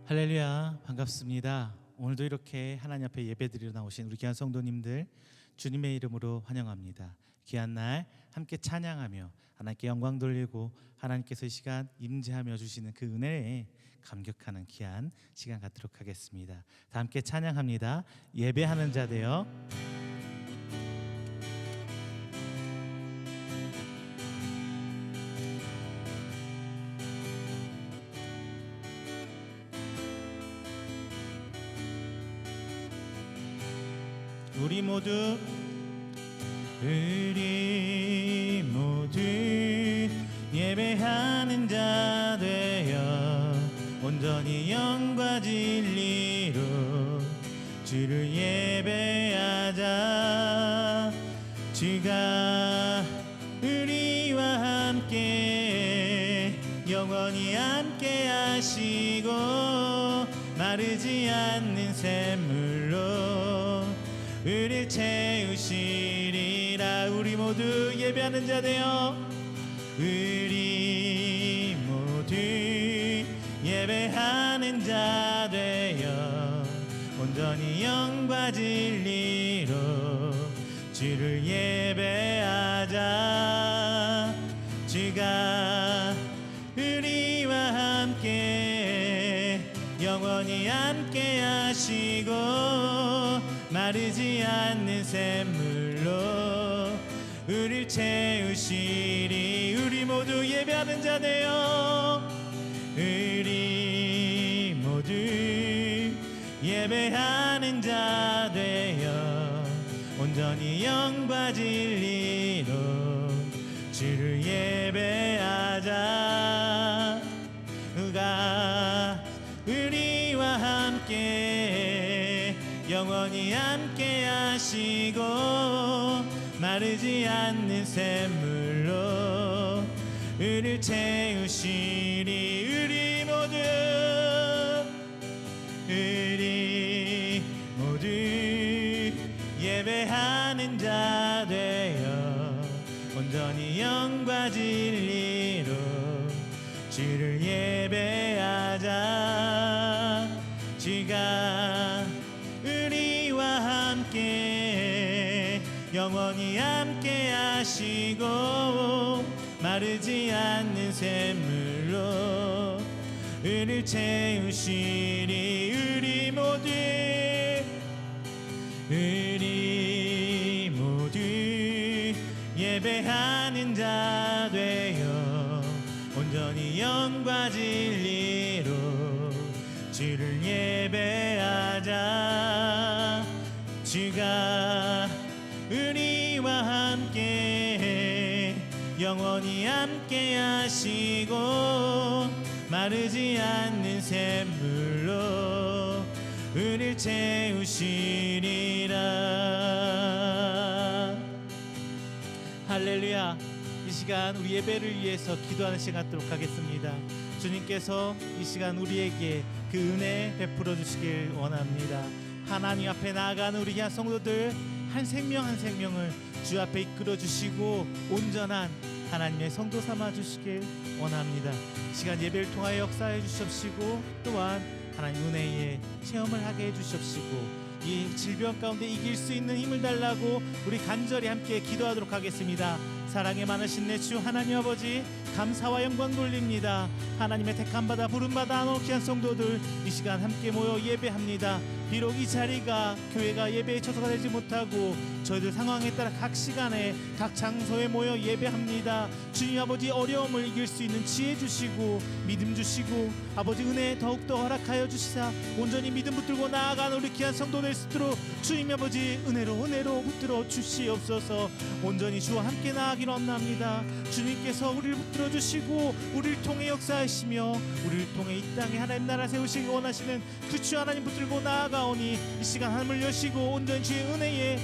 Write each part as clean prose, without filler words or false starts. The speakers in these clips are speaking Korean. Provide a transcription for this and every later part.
할렐루야, 반갑습니다. 오늘도 이렇게 하나님 앞에 예배드리러 나오신 우리 귀한 성도님들 주님의 이름으로 환영합니다. 귀한 날 함께 찬양하며 하나님께 영광 돌리고 하나님께서 이 시간 임재하며 주시는 그 은혜에 감격하는 귀한 시간 갖도록 하겠습니다. 다 함께 찬양합니다. 예배하는 자 되어 우리 모두 예배하는 자 되어 온전히 영과 진리로 주를 예배하자. 주가 우리와 함께 영원히 함께 하시고 마르지 않는 샘물로 우릴 채우시리라. 우리 모두 예배하는 자 되어 우리 모두 예배하는 자 되어 온전히 영과 진리로 주를 예배하자. 주가 우리와 함께 영원히 함께 하시고 마르지 않는 샘물로 우릴 채우시리. 우리 모두 예배하는 자 되어 우리 모두 예배하는 자 되어 온전히 영과 진리로 주를 예배하자. 누가 우리와 함께 영원히 함께 하시고 마르지 않는 샘물로 우릴 채우시리. 우리 모두 예배하는 자 되어 온전히 영과 진리로 주를 예배하자. 주가 우리와 함께 영원히 함께 하시고 마르지 않는 샘물로 우릴 채우시리. 우리 모두 예배하는 자 되어 온전히 영과 진리로 주를 예배하자. 주가 우리와 함께 영원히 함께 하시고 마르지 않는 샘물로 우릴 채우시리라. 할렐루야. 이 시간 우리 예배를 위해서 기도하는 시간 갖도록 하겠습니다. 주님께서 이 시간 우리에게 그 은혜 베풀어 주시길 원합니다. 하나님 앞에 나아가는 우리 귀한 성도들 한 생명 한 생명을 주 앞에 이끌어 주시고 온전한 하나님의 성도 삼아 주시길 원합니다. 이 시간 예배를 통하여 역사해 주시옵시고 또한 하나님 은혜의 체험을 하게 해 주시옵시고 이 질병 가운데 이길 수 있는 힘을 달라고 우리 간절히 함께 기도하도록 하겠습니다. 사랑에 많으신 내 주 하나님 아버지, 감사와 영광 돌립니다. 하나님의 택함받아 부름받아 귀한 성도들 이 시간 함께 모여 예배합니다. 비록 이 자리가 교회가 예배에 처소가 되지 못하고 저희들 상황에 따라 각 시간에 각 장소에 모여 예배합니다. 주님 아버지, 어려움을 이길 수 있는 지혜 주시고 믿음 주시고 아버지 은혜 더욱더 허락하여 주시사 온전히 믿음 붙들고 나아가는 우리 귀한 성도들 있도록 주님 아버지 은혜로 붙들어 주시옵소서. 온전히 주와 함께 나아가기를 원합니다. 주님께서 우리를 붙들어 주시고 우리를 통해 역사하시며 우리를 통해 이 땅에 하나님 나라 세우시기 원하시는 그 주 하나님 붙들고 나아가오니 이 시간 하늘을 여시고 온전히 주의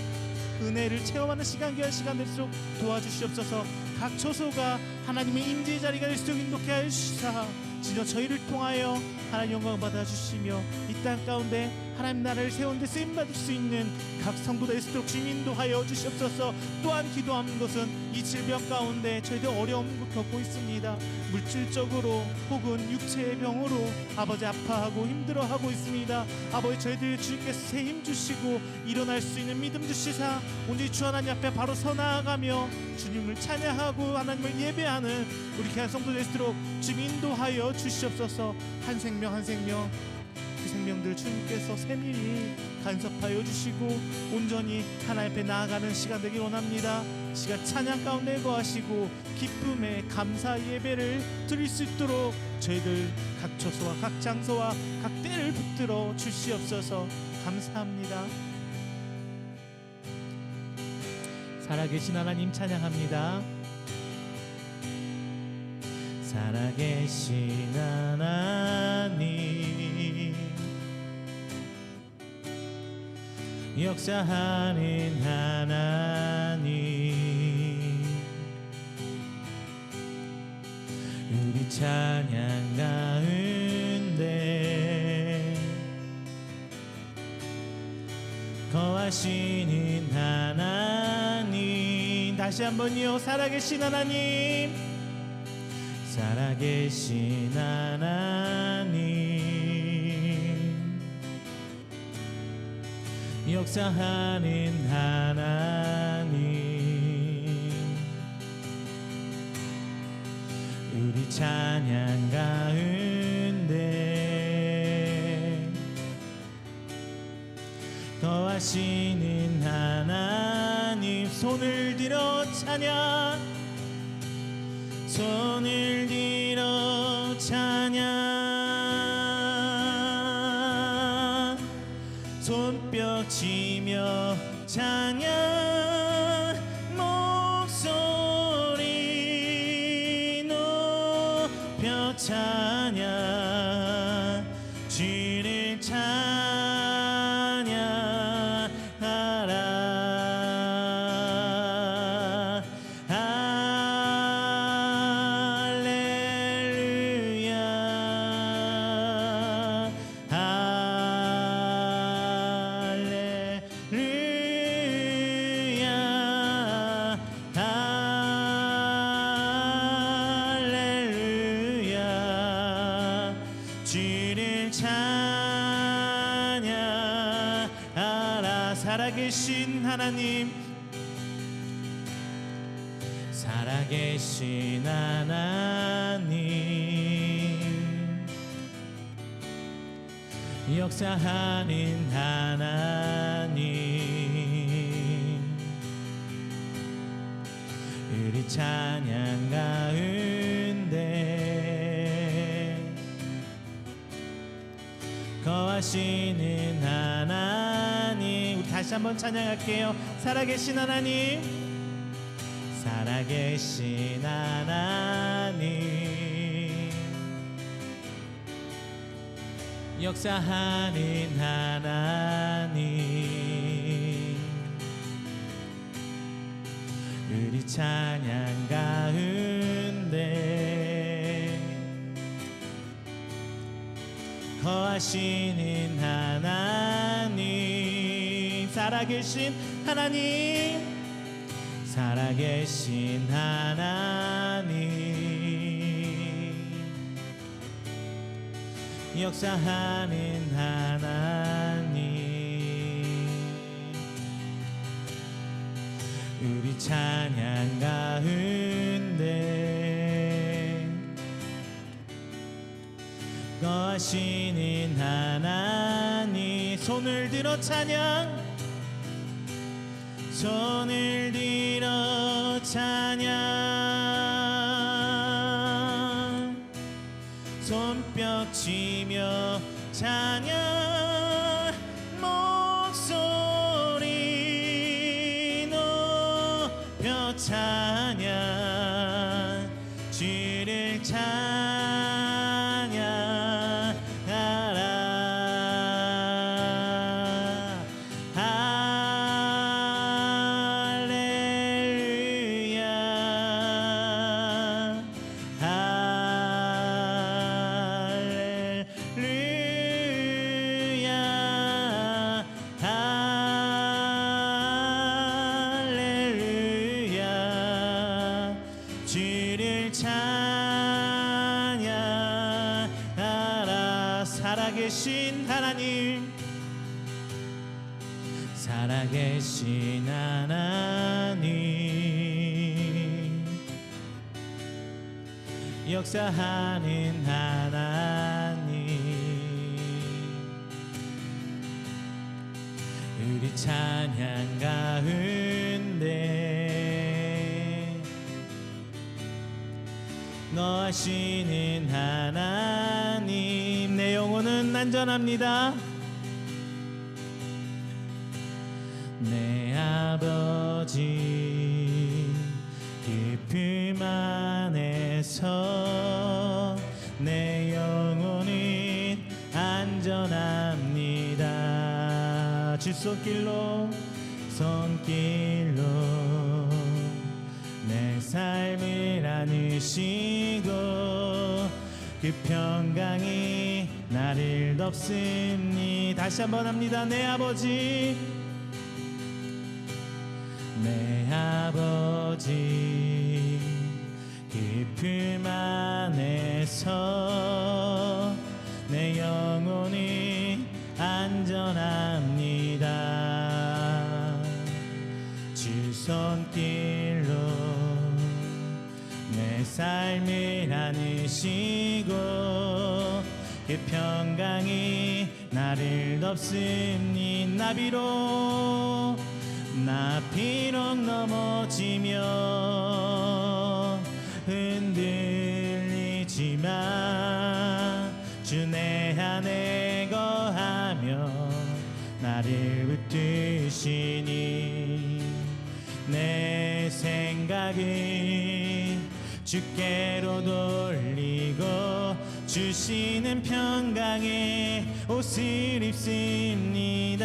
은혜를 체험하는 시간, 귀한 시간 될수록 도와주시옵소서. 각 처소가 하나님의 임재의 자리가 될 수 있도록 인도케 하여 주시사 진짜 저희를 통하여 하나님 영광 받아주시며 이 땅 가운데 하나님 나라를 세운 데 쓰임받을 수 있는 각 성도들 있도록 주님 인도하여 주시옵소서. 또한 기도하는 것은 이 질병 가운데 저희들 어려움을 겪고 있습니다. 물질적으로 혹은 육체의 병으로 아버지 아파하고 힘들어하고 있습니다. 아버지 저희들 주님께서 새 힘 주시고 일어날 수 있는 믿음 주시사 오늘 주 하나님 앞에 바로 서 나아가며 주님을 찬양하고 하나님을 예배하는 우리 귀한 성도들 있도록 주님 인도하여 주시옵소서. 한 생명 한 생명 그 생명들 주님께서 세밀히 간섭하여 주시고 온전히 하나님 앞에 나아가는 시간 되길 원합니다. 시간 찬양 가운데 거하시고 기쁨의 감사 예배를 드릴 수 있도록 저희들 각 처소와 각 장소와 각 때를 붙들어 주시옵소서. 감사합니다. 살아계신 하나님 찬양합니다. 살아계신 하나님 역사하는 하나님 우리 찬양 가운데 거하시는 하나님 다시 한번요. 살아계신 하나님 살아계신 하나님 역사하는 하나님 우리 찬양 가운데 거하시는 하나님 손을 들어 찬양 손을 들어 찬양 손뼉 치며 찬양 목소리 높여 찬양 주를 찬양하라 살아계신 하나님 살아계신 하나님 역사하는 하나님 우리 찬양 가운데 거하시는 하나님 우리 다시 한번 찬양할게요. 살아계신 하나님 살아계신 하나님 역사하는 하나님 우리 찬양 가운데 거하시는 하나님 살아계신 하나님 살아계신 하나님 역사하는 하나님 우리 찬양 가운데 거하시는 하나님 손을 들어 찬양 손을 들어 찬양 손뼉 치며 찬양 목소리 높여 찬양 주를 찬양하라 할렐루야 살아계신 하나님, 살아계신 하나님, 역사하는 하나님, 우리 찬양 가운데 거하시는 하나님, 내 영혼은 안전합니다. 내 아버지 깊음 안에서 내 영혼은 안전합니다. 주 손길로 내 삶을 안으시고 그 평강이 나를 덮습니다. 다시 한번 합니다. 내 아버지, 내 아버지 깊음 안에서 내 영혼이 안전합니다. 주 손길로 내 삶을 안으시고 그 평강이 나를 덮습니다. 나 비록 넘어지며 흔들리지만 주 내 안에 거하며 나를 붙드시니 내 생각을 주께로 돌리고 주시는 평강의 옷을 입습니다.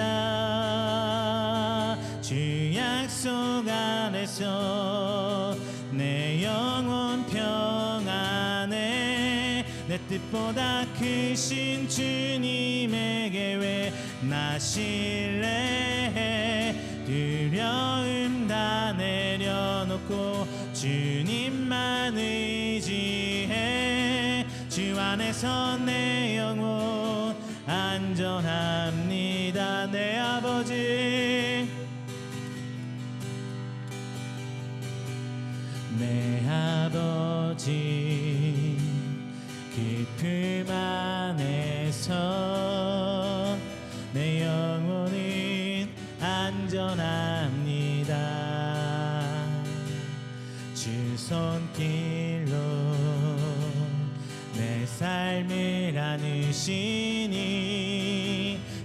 주 약속 안에서 내 영혼 평안해 내 뜻보다 크신 주님의 계획 나 신뢰해 두려움 다 내려놓고 주님만 의지해 주 안에서 내 영혼 안전합니다. 내 아버지, 내 아버지 깊음 안에서 내 영혼은 안전합니다. 주 손길로 내 삶을 안으시니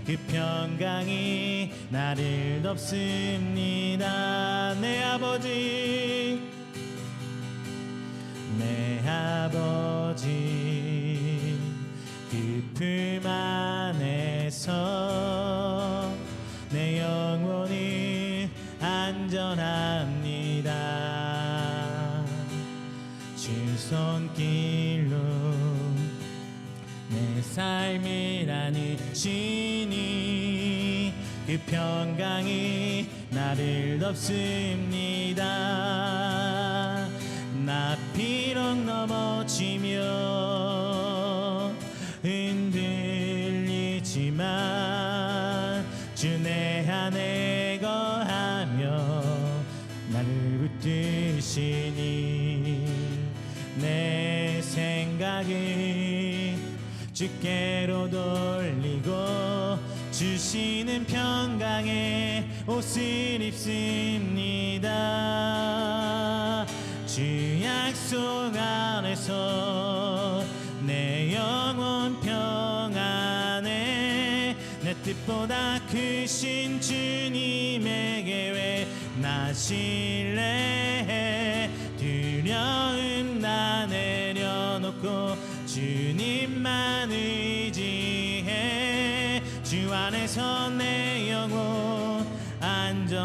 그 평강이 나를 덮습니다. 내 아버지, 내 아버지 깊음 안에서 내 영혼이 안전합니다. 주 손길로 내 삶을 안으시니 그 평강이 나를 덮습니다. 나 비록 넘어지며 흔들리지만 주 내 안에 거하며 나를 붙드시니 내 생각을 주께로 돌리고 주시는 평강의 옷을 입습니다. 주 약속 안에서 내 영혼 평안해 내 뜻보다 크신 주님의 계획 나 신뢰해 두려움 다 내려놓고 주님만 의지해 주 안에서 내 영혼 안전합니다.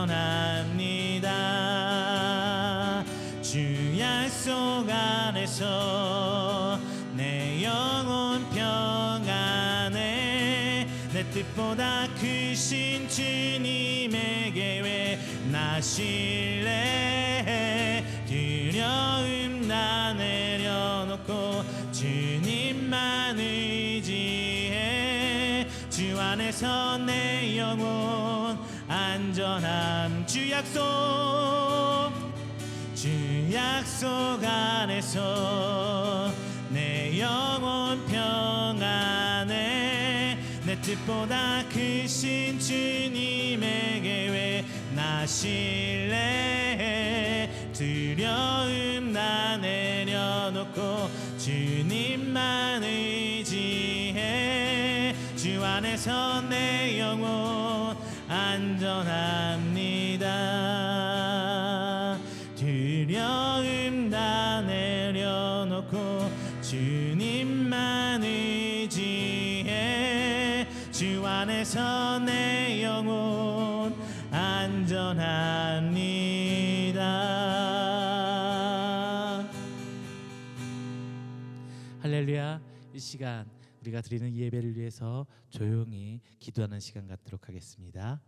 주 약속 안에서 내 영혼 평안해 내 뜻보다 크신 주님의 계획 나 신뢰해 두려움 다 내려놓고 주님만 의지해 안에서 내 영혼 안전함. 주 약속 안에서 내 영혼 평안해. 내 뜻보다 크신 주님에게 왜 나 신뢰해. 두려움 다 내려놓고 주님만 의지해. 주 안에서 내 영혼 안전합니다. 두려움 다 내려놓고 주님만 의지해. 주 안에서 내 영혼 안전합니다. 할렐루야. 이 시간 우리가 드리는 예배를 위해서 조용히 기도하는 시간 갖도록 하겠습니다.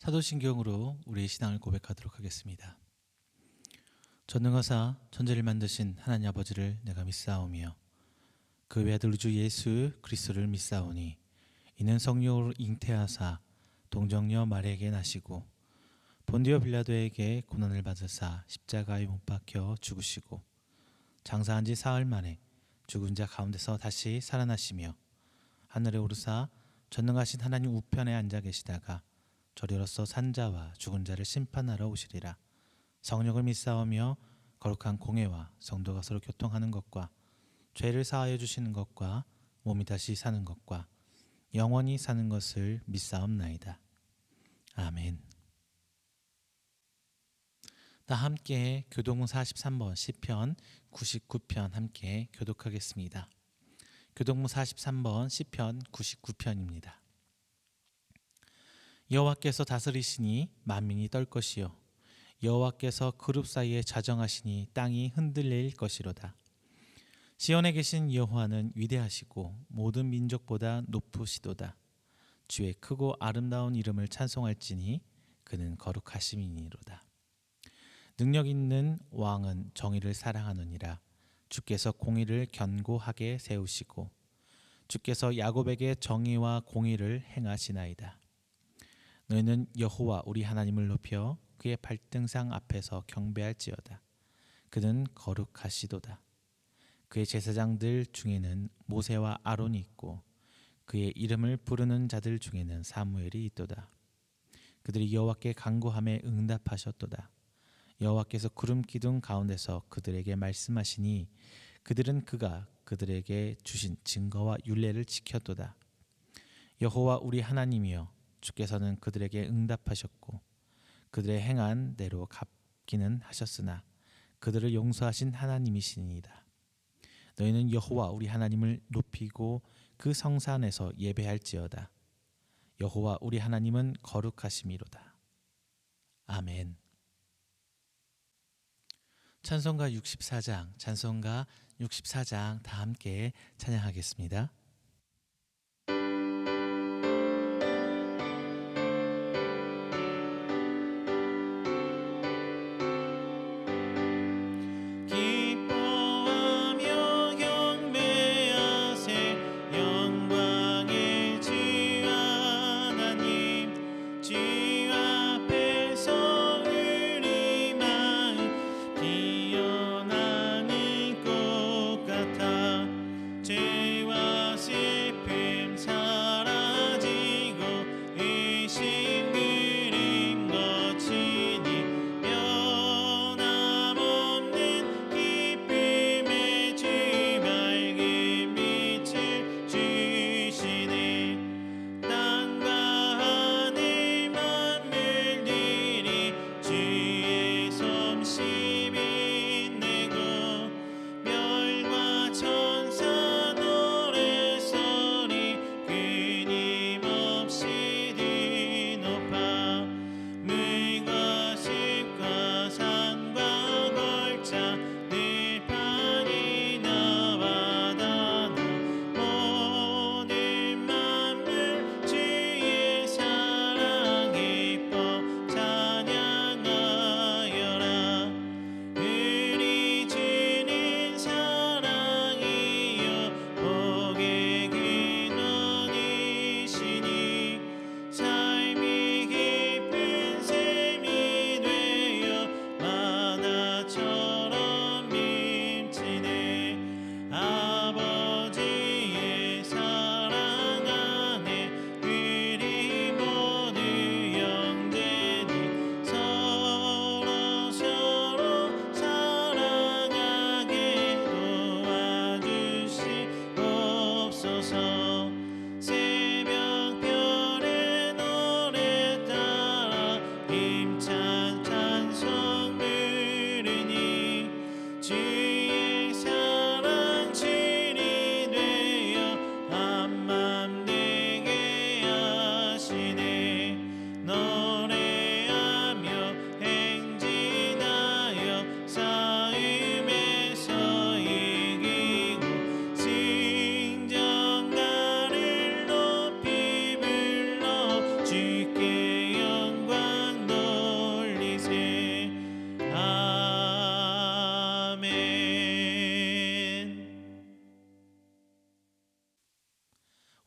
사도신경으로 우리의 신앙을 고백하도록 하겠습니다. 전능하사 천지를 만드신 하나님 아버지를 내가 믿사오며 그 외아들 주 예수 그리스도를 믿사오니 이는 성령으로 잉태하사 동정녀 마리아에게 나시고 본디오 빌라도에게 고난을 받으사 십자가에 못 박혀 죽으시고 장사한 지 사흘 만에 죽은 자 가운데서 다시 살아나시며 하늘에 오르사 전능하신 하나님 우편에 앉아 계시다가 저리로서 산자와 죽은 자를 심판하러 오시리라. 성령을 믿사오며 거룩한 공회와 성도가 서로 교통하는 것과 죄를 사하여 주시는 것과 몸이 다시 사는 것과 영원히 사는 것을 믿사옵나이다. 아멘. 다 함께 교동문 43번 시편 99편 함께 교독하겠습니다. 교동문 43번 시편 99편입니다. 여호와께서 다스리시니 만민이 떨 것이요 여호와께서 그룹 사이에 자정하시니 땅이 흔들릴 것이로다. 시온에 계신 여호와는 위대하시고 모든 민족보다 높으시도다. 주의 크고 아름다운 이름을 찬송할지니 그는 거룩하심이니로다. 능력 있는 왕은 정의를 사랑하느니라. 주께서 공의를 견고하게 세우시고 주께서 야곱에게 정의와 공의를 행하시나이다. 너희는 여호와 우리 하나님을 높여 그의 발등상 앞에서 경배할지어다. 그는 거룩하시도다. 그의 제사장들 중에는 모세와 아론이 있고 그의 이름을 부르는 자들 중에는 사무엘이 있도다. 그들이 여호와께 간구함에 응답하셨도다. 여호와께서 구름 기둥 가운데서 그들에게 말씀하시니 그들은 그가 그들에게 주신 증거와 율례를 지켰도다. 여호와 우리 하나님이여, 주께서는 그들에게 응답하셨고 그들의 행한 대로 갚기는 하셨으나 그들을 용서하신 하나님이시니이다. 너희는 여호와 우리 하나님을 높이고 그 성산에서 예배할지어다. 여호와 우리 하나님은 거룩하심이로다. 아멘. 찬송가 64장 다 함께 찬양하겠습니다.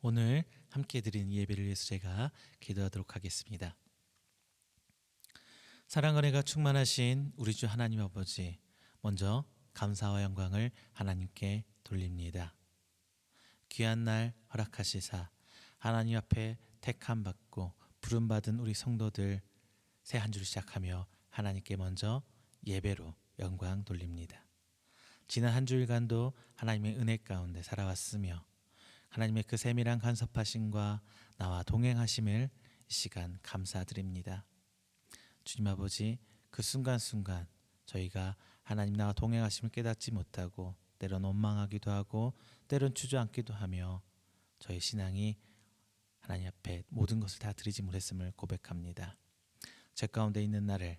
오늘 함께 드린 예배를 위해서 제가 기도하도록 하겠습니다. 사랑과 은혜가 충만하신 우리 주 하나님 아버지, 먼저 감사와 영광을 하나님께 돌립니다. 귀한 날 허락하시사 하나님 앞에 택함 받고 부름 받은 우리 성도들 새 한 주를 시작하며 하나님께 먼저 예배로 영광 돌립니다. 지난 한 주일간도 하나님의 은혜 가운데 살아왔으며 하나님의 그 세밀한 간섭하심과 나와 동행하심을 이 시간 감사드립니다. 주님 아버지, 그 순간순간 저희가 하나님 나와 동행하심을 깨닫지 못하고 때론 원망하기도 하고 때론 주저앉기도 하며 저희 신앙이 하나님 앞에 모든 것을 다 드리지 못했음을 고백합니다. 제 가운데 있는 나를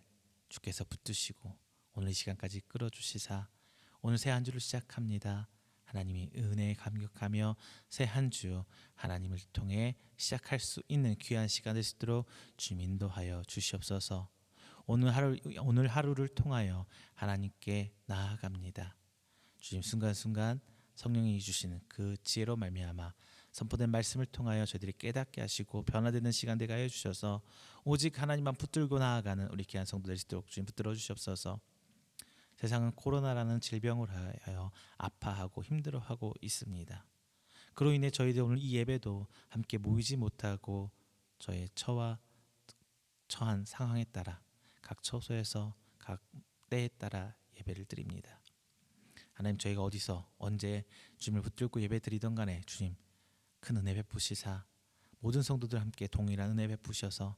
주께서 붙드시고 오늘 이 시간까지 끌어주시사 오늘 새 한 주를 시작합니다. 하나님이 은혜에 감격하며 새 한 주 하나님을 통해 시작할 수 있는 귀한 시간 될 수 있도록 주님 인도하여 주시옵소서. 오늘 하루를 통하여 하나님께 나아갑니다. 주님 순간순간 성령이 주시는 그 지혜로 말미암아 선포된 말씀을 통하여 저희들이 깨닫게 하시고 변화되는 시간 되게 하여 주셔서 오직 하나님만 붙들고 나아가는 우리 귀한 성도들 될 수 있도록 주님 붙들어 주시옵소서. 세상은 코로나라는 질병을 하여 아파하고 힘들어하고 있습니다. 그로 인해 저희들 오늘 이 예배도 함께 모이지 못하고 저의 처한 상황에 따라 각 처소에서 각 때에 따라 예배를 드립니다. 하나님, 저희가 어디서 언제 주님을 붙들고 예배 드리던 간에 주님 큰 은혜 베푸시사 모든 성도들 함께 동일한 은혜 베푸셔서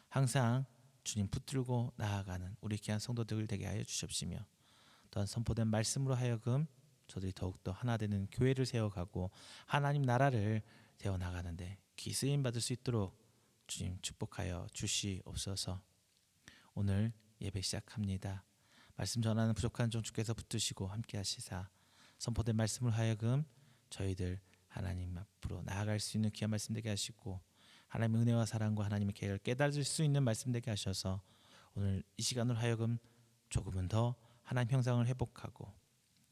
항상 주님 붙들고 나아가는 우리 귀한 성도들 되게 하여 주십시며, 또한 선포된 말씀으로 하여금 저들이 더욱더 하나 되는 교회를 세워가고 하나님 나라를 세워나가는데 귀 쓰임 받을 수 있도록 주님 축복하여 주시옵소서. 오늘 예배 시작합니다. 말씀 전하는 부족한 종 주께서 붙드시고 함께 하시사 선포된 말씀으로 하여금 저희들 하나님 앞으로 나아갈 수 있는 귀한 말씀 되게 하시고, 하나님의 은혜와 사랑과 하나님의 계획을 깨달을 수 있는 말씀 되게 하셔서 오늘 이 시간으로 하여금 조금은 더 하나님 형상을 회복하고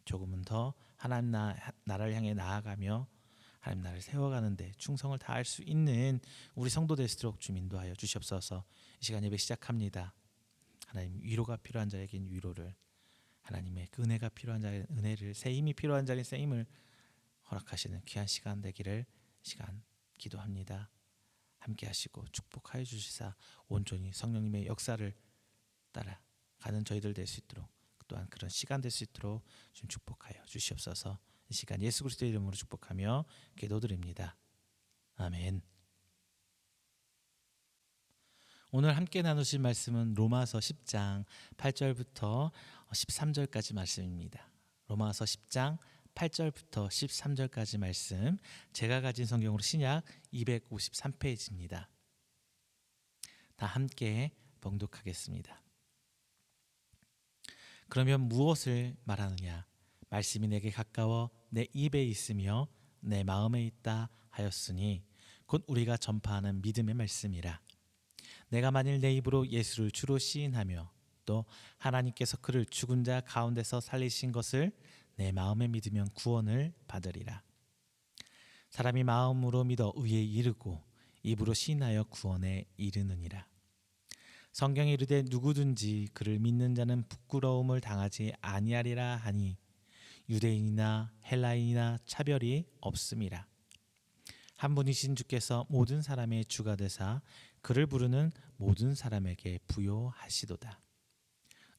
조금은 더 하나님 나라를 향해 나아가며 하나님 나라를 세워가는데 충성을 다할 수 있는 우리 성도 될수록 주님 인도하여 주시옵소서. 이 시간 예배 시작합니다. 하나님, 위로가 필요한 자에겐 위로를, 하나님의 그 은혜가 필요한 자에겐 은혜를, 새 힘이 필요한 자에겐 새 힘을 허락하시는 귀한 시간 되기를 시간 기도합니다. 함께 하시고 축복하여 주시사 온전히 성령님의 역사를 따라가는 저희들 될 수 있도록, 또한 그런 시간 될 수 있도록 좀 축복하여 주시옵소서. 이 시간 예수 그리스도의 이름으로 축복하며 기도드립니다. 아멘. 오늘 함께 나누실 말씀은 로마서 10장 8절부터 13절까지 말씀입니다. 로마서 10장 8절부터 13절까지 말씀, 제가 가진 성경으로 신약 253페이지입니다. 다 함께 봉독하겠습니다. 그러면 무엇을 말하느냐? 말씀이 내게 가까워 내 입에 있으며 내 마음에 있다 하였으니 곧 우리가 전파하는 믿음의 말씀이라. 내가 만일 내 입으로 예수를 주로 시인하며 또 하나님께서 그를 죽은 자 가운데서 살리신 것을 내 마음에 믿으면 구원을 받으리라. 사람이 마음으로 믿어 의에 이르고 입으로 시인하여 구원에 이르느니라. 성경에 이르되 누구든지 그를 믿는 자는 부끄러움을 당하지 아니하리라 하니 유대인이나 헬라인이나 차별이 없음이라. 한 분이신 주께서 모든 사람의 주가 되사 그를 부르는 모든 사람에게 부요하시도다.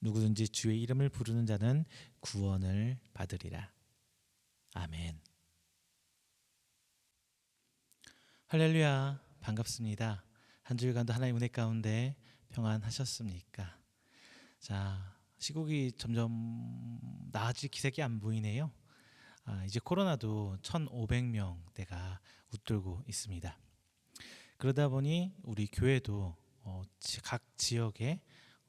누구든지 주의 이름을 부르는 자는 구원을 받으리라. 아멘. 할렐루야, 반갑습니다. 한 주일간도 하나님의 은혜 가운데 평안하셨습니까? 자, 시국이 점점 나아질 기색이 안 보이네요. 이제 코로나도 1,500명대가 웃돌고 있습니다. 그러다 보니 우리 교회도 각 지역의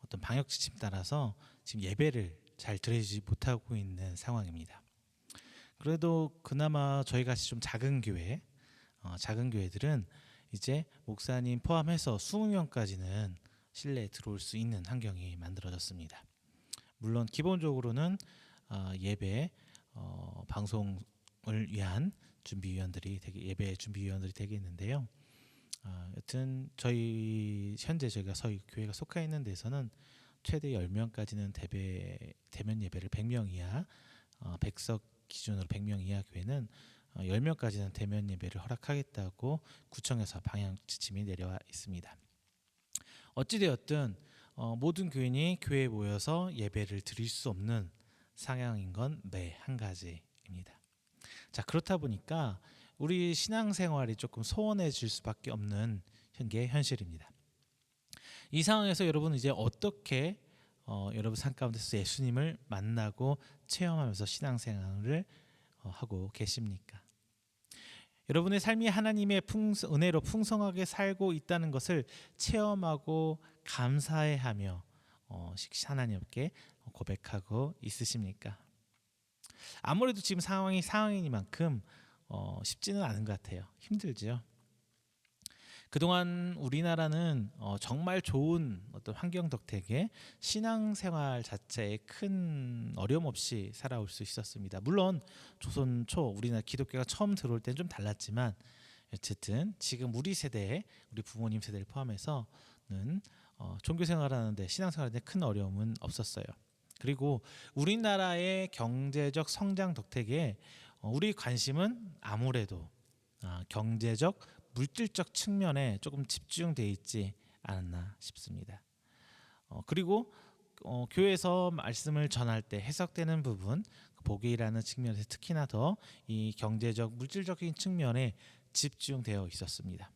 어떤 방역 지침 따라서 지금 예배를 잘 드리지 못하고 있는 상황입니다. 그래도 그나마 저희 같이 좀 작은 교회들은 이제 목사님 포함해서 20명까지는 실내에 들어올 수 있는 환경이 만들어졌습니다. 물론 기본적으로는 예배 방송을 위한 예배 준비위원들이 되겠는데요. 여튼 저희가 교회가 속해 있는 데서는 최대 10명까지는 대면 예배를 100명 이하 100석 기준으로 100명 이하 교회는 10명까지는 대면 예배를 허락하겠다고 구청에서 방향 지침이 내려와 있습니다. 어찌되었든 모든 교인이 교회에 모여서 예배를 드릴 수 없는 상황인 건 매 한 가지입니다. 자, 그렇다 보니까 우리 신앙생활이 조금 소원해질 수밖에 없는 게 현실입니다. 이 상황에서 여러분은 이제 어떻게 여러분 삶 가운데서 예수님을 만나고 체험하면서 신앙생활을 하고 계십니까? 여러분의 삶이 하나님의 은혜로 풍성하게 살고 있다는 것을 체험하고 감사해하며 하나님께 고백하고 있으십니까? 아무래도 지금 상황이니만큼 쉽지는 않은 것 같아요. 힘들죠. 그동안 우리나라는 정말 좋은 어떤 환경 덕택에 신앙생활 자체에 큰 어려움 없이 살아올 수 있었습니다. 물론 조선 초 우리나라 기독교가 처음 들어올 때는 좀 달랐지만 어쨌든 지금 우리 부모님 세대를 포함해서는 종교생활하는데 신앙생활하는데 큰 어려움은 없었어요. 그리고 우리나라의 경제적 성장 덕택에 우리 관심은 아무래도 경제적 물질적 측면에 조금 집중돼 있지 않았나 싶습니다. 그리고 교회에서 말씀을 전할 때 해석되는 부분, 복음이라는 측면에서 특히나 더 이 경제적, 물질적인 측면에 집중되어 있었습니다.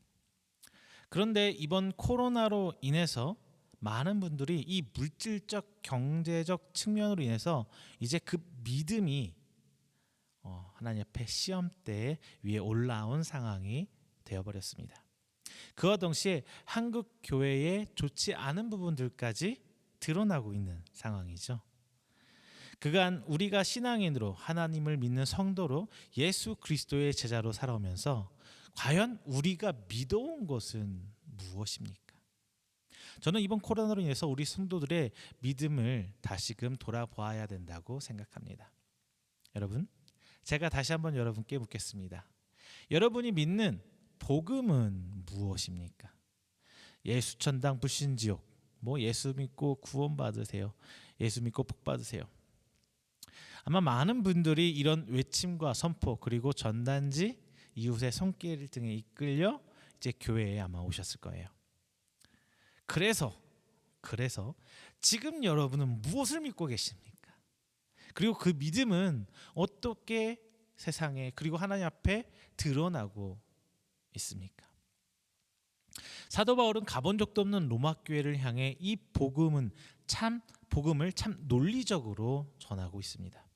그런데 이번 코로나로 인해서 많은 분들이 이 물질적, 경제적 측면으로 인해서 이제 그 믿음이 하나님 앞에 시험대 위에 올라온 상황이 되어버렸습니다. 그와 동시에 한국 교회의 좋지 않은 부분들까지 드러나고 있는 상황이죠. 그간 우리가 신앙인으로 하나님을 믿는 성도로 예수 그리스도의 제자로 살아오면서 과연 우리가 믿어온 것은 무엇입니까? 저는 이번 코로나로 인해서 우리 성도들의 믿음을 다시금 돌아보아야 된다고 생각합니다. 여러분, 제가 다시 한번 여러분께 묻겠습니다. 여러분이 믿는 복음은 무엇입니까? 예수 천당 불신지옥, 예수 믿고 구원 받으세요, 예수 믿고 복 받으세요. 아마 많은 분들이 이런 외침과 선포, 그리고 전단지, 이웃의 손길 등에 이끌려 이제 교회에 아마 오셨을 거예요. 그래서 지금 여러분은 무엇을 믿고 계십니까? 그리고 그 믿음은 어떻게 세상에, 그리고 하나님 앞에 드러나고 있습니까? 사도 바울은 가본 적도 없는 로마 교회를 향해 이 복음을 참 논리적으로 전하고 있습니다.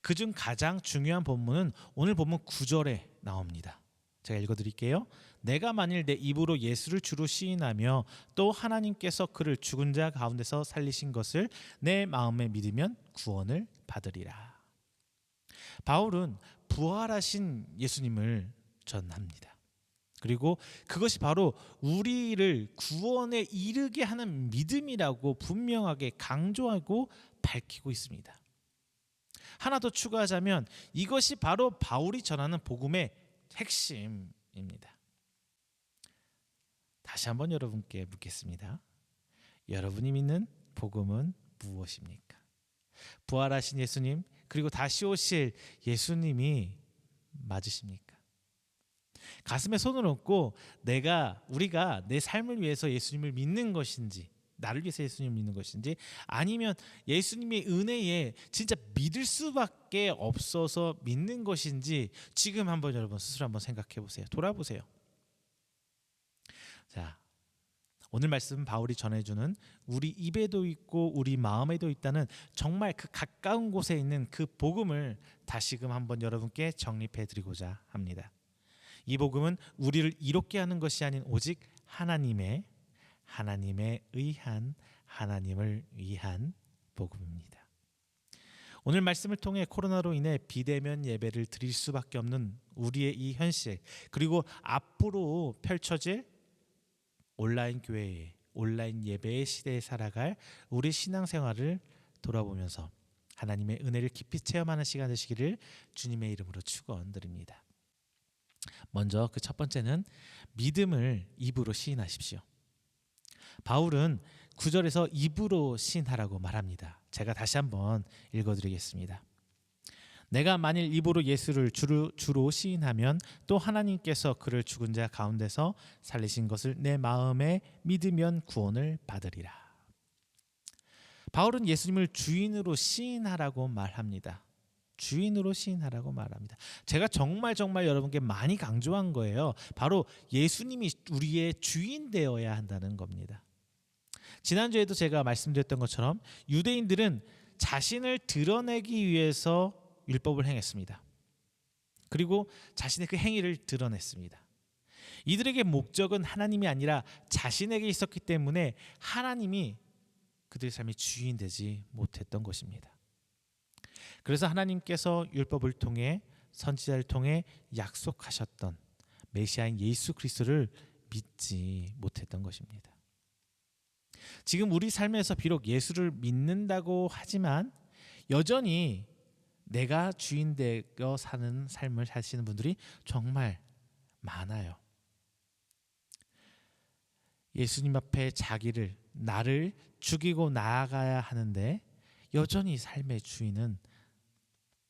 그중 가장 중요한 본문은 오늘 본문 9절에 나옵니다. 제가 읽어드릴게요. 내가 만일 내 입으로 예수를 주로 시인하며 또 하나님께서 그를 죽은 자 가운데서 살리신 것을 내 마음에 믿으면 구원을 받으리라. 바울은 부활하신 예수님을 전합니다. 그리고 그것이 바로 우리를 구원에 이르게 하는 믿음이라고 분명하게 강조하고 밝히고 있습니다. 하나 더 추가하자면 이것이 바로 바울이 전하는 복음의 핵심입니다. 다시 한번 여러분께 묻겠습니다. 여러분이 믿는 복음은 무엇입니까? 부활하신 예수님, 그리고 다시 오실 예수님이 맞으십니까? 가슴에 손을 얹고 우리가 내 삶을 위해서 예수님을 믿는 것인지, 나를 위해서 예수님을 믿는 것인지, 아니면 예수님의 은혜에 진짜 믿을 수밖에 없어서 믿는 것인지 지금 한번 여러분 스스로 한번 생각해 보세요. 돌아보세요. 자, 오늘 말씀 바울이 전해주는 우리 입에도 있고 우리 마음에도 있다는 정말 그 가까운 곳에 있는 그 복음을 다시금 한번 여러분께 정립해드리고자 합니다. 이 복음은 우리를 이롭게 하는 것이 아닌 오직 하나님을 위한 복음입니다. 오늘 말씀을 통해 코로나로 인해 비대면 예배를 드릴 수밖에 없는 우리의 이 현실, 그리고 앞으로 펼쳐질 온라인 교회의, 온라인 예배의 시대에 살아갈 우리 신앙생활을 돌아보면서 하나님의 은혜를 깊이 체험하는 시간 되시기를 주님의 이름으로 축원드립니다. 먼저 그 첫 번째는 믿음을 입으로 시인하십시오. 바울은 9절에서 입으로 시인하라고 말합니다. 제가 다시 한번 읽어드리겠습니다. 내가 만일 입으로 예수를 주로 시인하면 또 하나님께서 그를 죽은 자 가운데서 살리신 것을 내 마음에 믿으면 구원을 받으리라. 바울은 예수님을 주인으로 시인하라고 말합니다. 주인으로 시인하라고 말합니다. 제가 정말 여러분께 많이 강조한 거예요. 바로 예수님이 우리의 주인 되어야 한다는 겁니다. 지난주에도 제가 말씀드렸던 것처럼 유대인들은 자신을 드러내기 위해서 율법을 행했습니다. 그리고 자신의 그 행위를 드러냈습니다. 이들에게 목적은 하나님이 아니라 자신에게 있었기 때문에 하나님이 그들의 삶의 주인 되지 못했던 것입니다. 그래서 하나님께서 율법을 통해, 선지자를 통해 약속하셨던 메시아인 예수 그리스도를 믿지 못했던 것입니다. 지금 우리 삶에서 비록 예수를 믿는다고 하지만 여전히 내가 주인 되어 사는 삶을 사시는 분들이 정말 많아요. 예수님 앞에 나를 죽이고 나아가야 하는데 여전히 삶의 주인은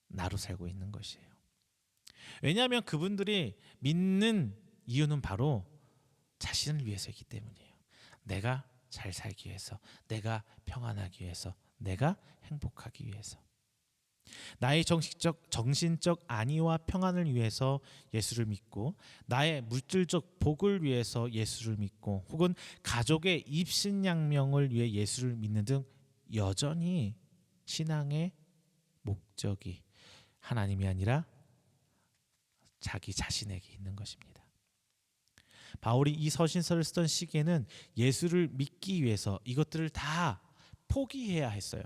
나로 살고 있는 것이에요. 왜냐하면 그분들이 믿는 이유는 바로 자신을 위해서이기 때문이에요. 내가 잘 살기 위해서, 내가 평안하기 위해서, 내가 행복하기 위해서, 나의 정신적 안위와 평안을 위해서 예수를 믿고, 나의 물질적 복을 위해서 예수를 믿고, 혹은 가족의 입신양명을 위해 예수를 믿는 등 여전히 신앙의 목적이 하나님이 아니라 자기 자신에게 있는 것입니다. 바울이 이 서신서를 쓰던 시기에는 예수를 믿기 위해서 이것들을 다 포기해야 했어요.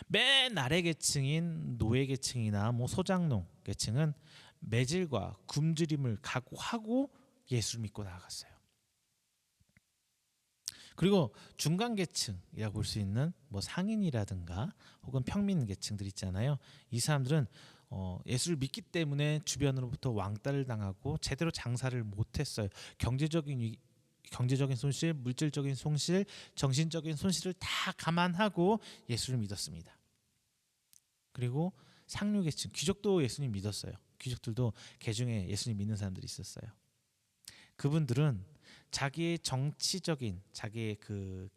맨 아래 계층인 노예 계층이나 소장농 계층은 매질과 굶주림을 각오하고 예수를 믿고 나아갔어요. 그리고 중간 계층이라고 볼 수 있는 상인이라든가 혹은 평민 계층들 있잖아요. 이 사람들은 예수를 믿기 때문에 주변으로부터 왕따를 당하고 제대로 장사를 못했어요. 경제적인 손실, 물질적인 손실, 정신적인 손실을 다 감안하고 예수를 믿었습니다. 그리고 상류계층, 귀족도 예수님 믿었어요. 귀족들도 개중에 예수님 믿는 사람들이 있었어요. 그분들은 자기의 정치적인 그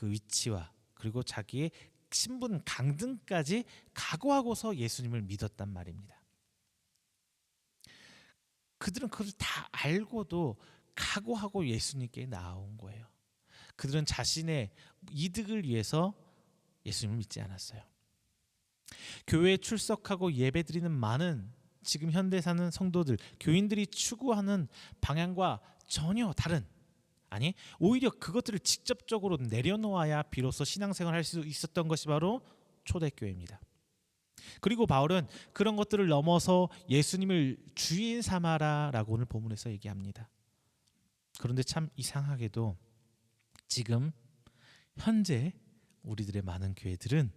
위치와 그리고 자기의 신분 강등까지 각오하고서 예수님을 믿었단 말입니다. 그들은 그걸 다 알고도 각오하고 예수님께 나온 거예요. 그들은 자신의 이득을 위해서 예수님을 믿지 않았어요. 교회에 출석하고 예배드리는 많은 지금 현대 사는 성도들, 교인들이 추구하는 방향과 전혀 다른, 아니 오히려 그것들을 직접적으로 내려놓아야 비로소 신앙생활을 할 수 있었던 것이 바로 초대교회입니다. 그리고 바울은 그런 것들을 넘어서 예수님을 주인 삼아라라고 오늘 본문에서 얘기합니다. 그런데 참 이상하게도 지금 현재 우리들의 많은 교회들은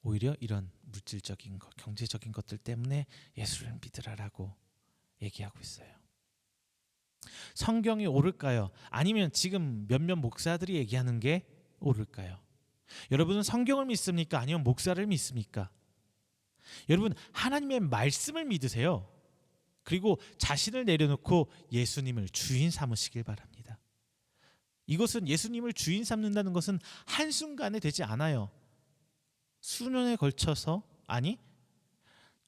오히려 이런 물질적인 것, 경제적인 것들 때문에 예수를 믿으라라고 얘기하고 있어요. 성경이 옳을까요? 아니면 지금 몇몇 목사들이 얘기하는 게 옳을까요? 여러분은 성경을 믿습니까? 아니면 목사를 믿습니까? 여러분, 하나님의 말씀을 믿으세요. 그리고 자신을 내려놓고 예수님을 주인 삼으시길 바랍니다. 이것은 예수님을 주인 삼는다는 것은 한순간에 되지 않아요. 수년에 걸쳐서, 아니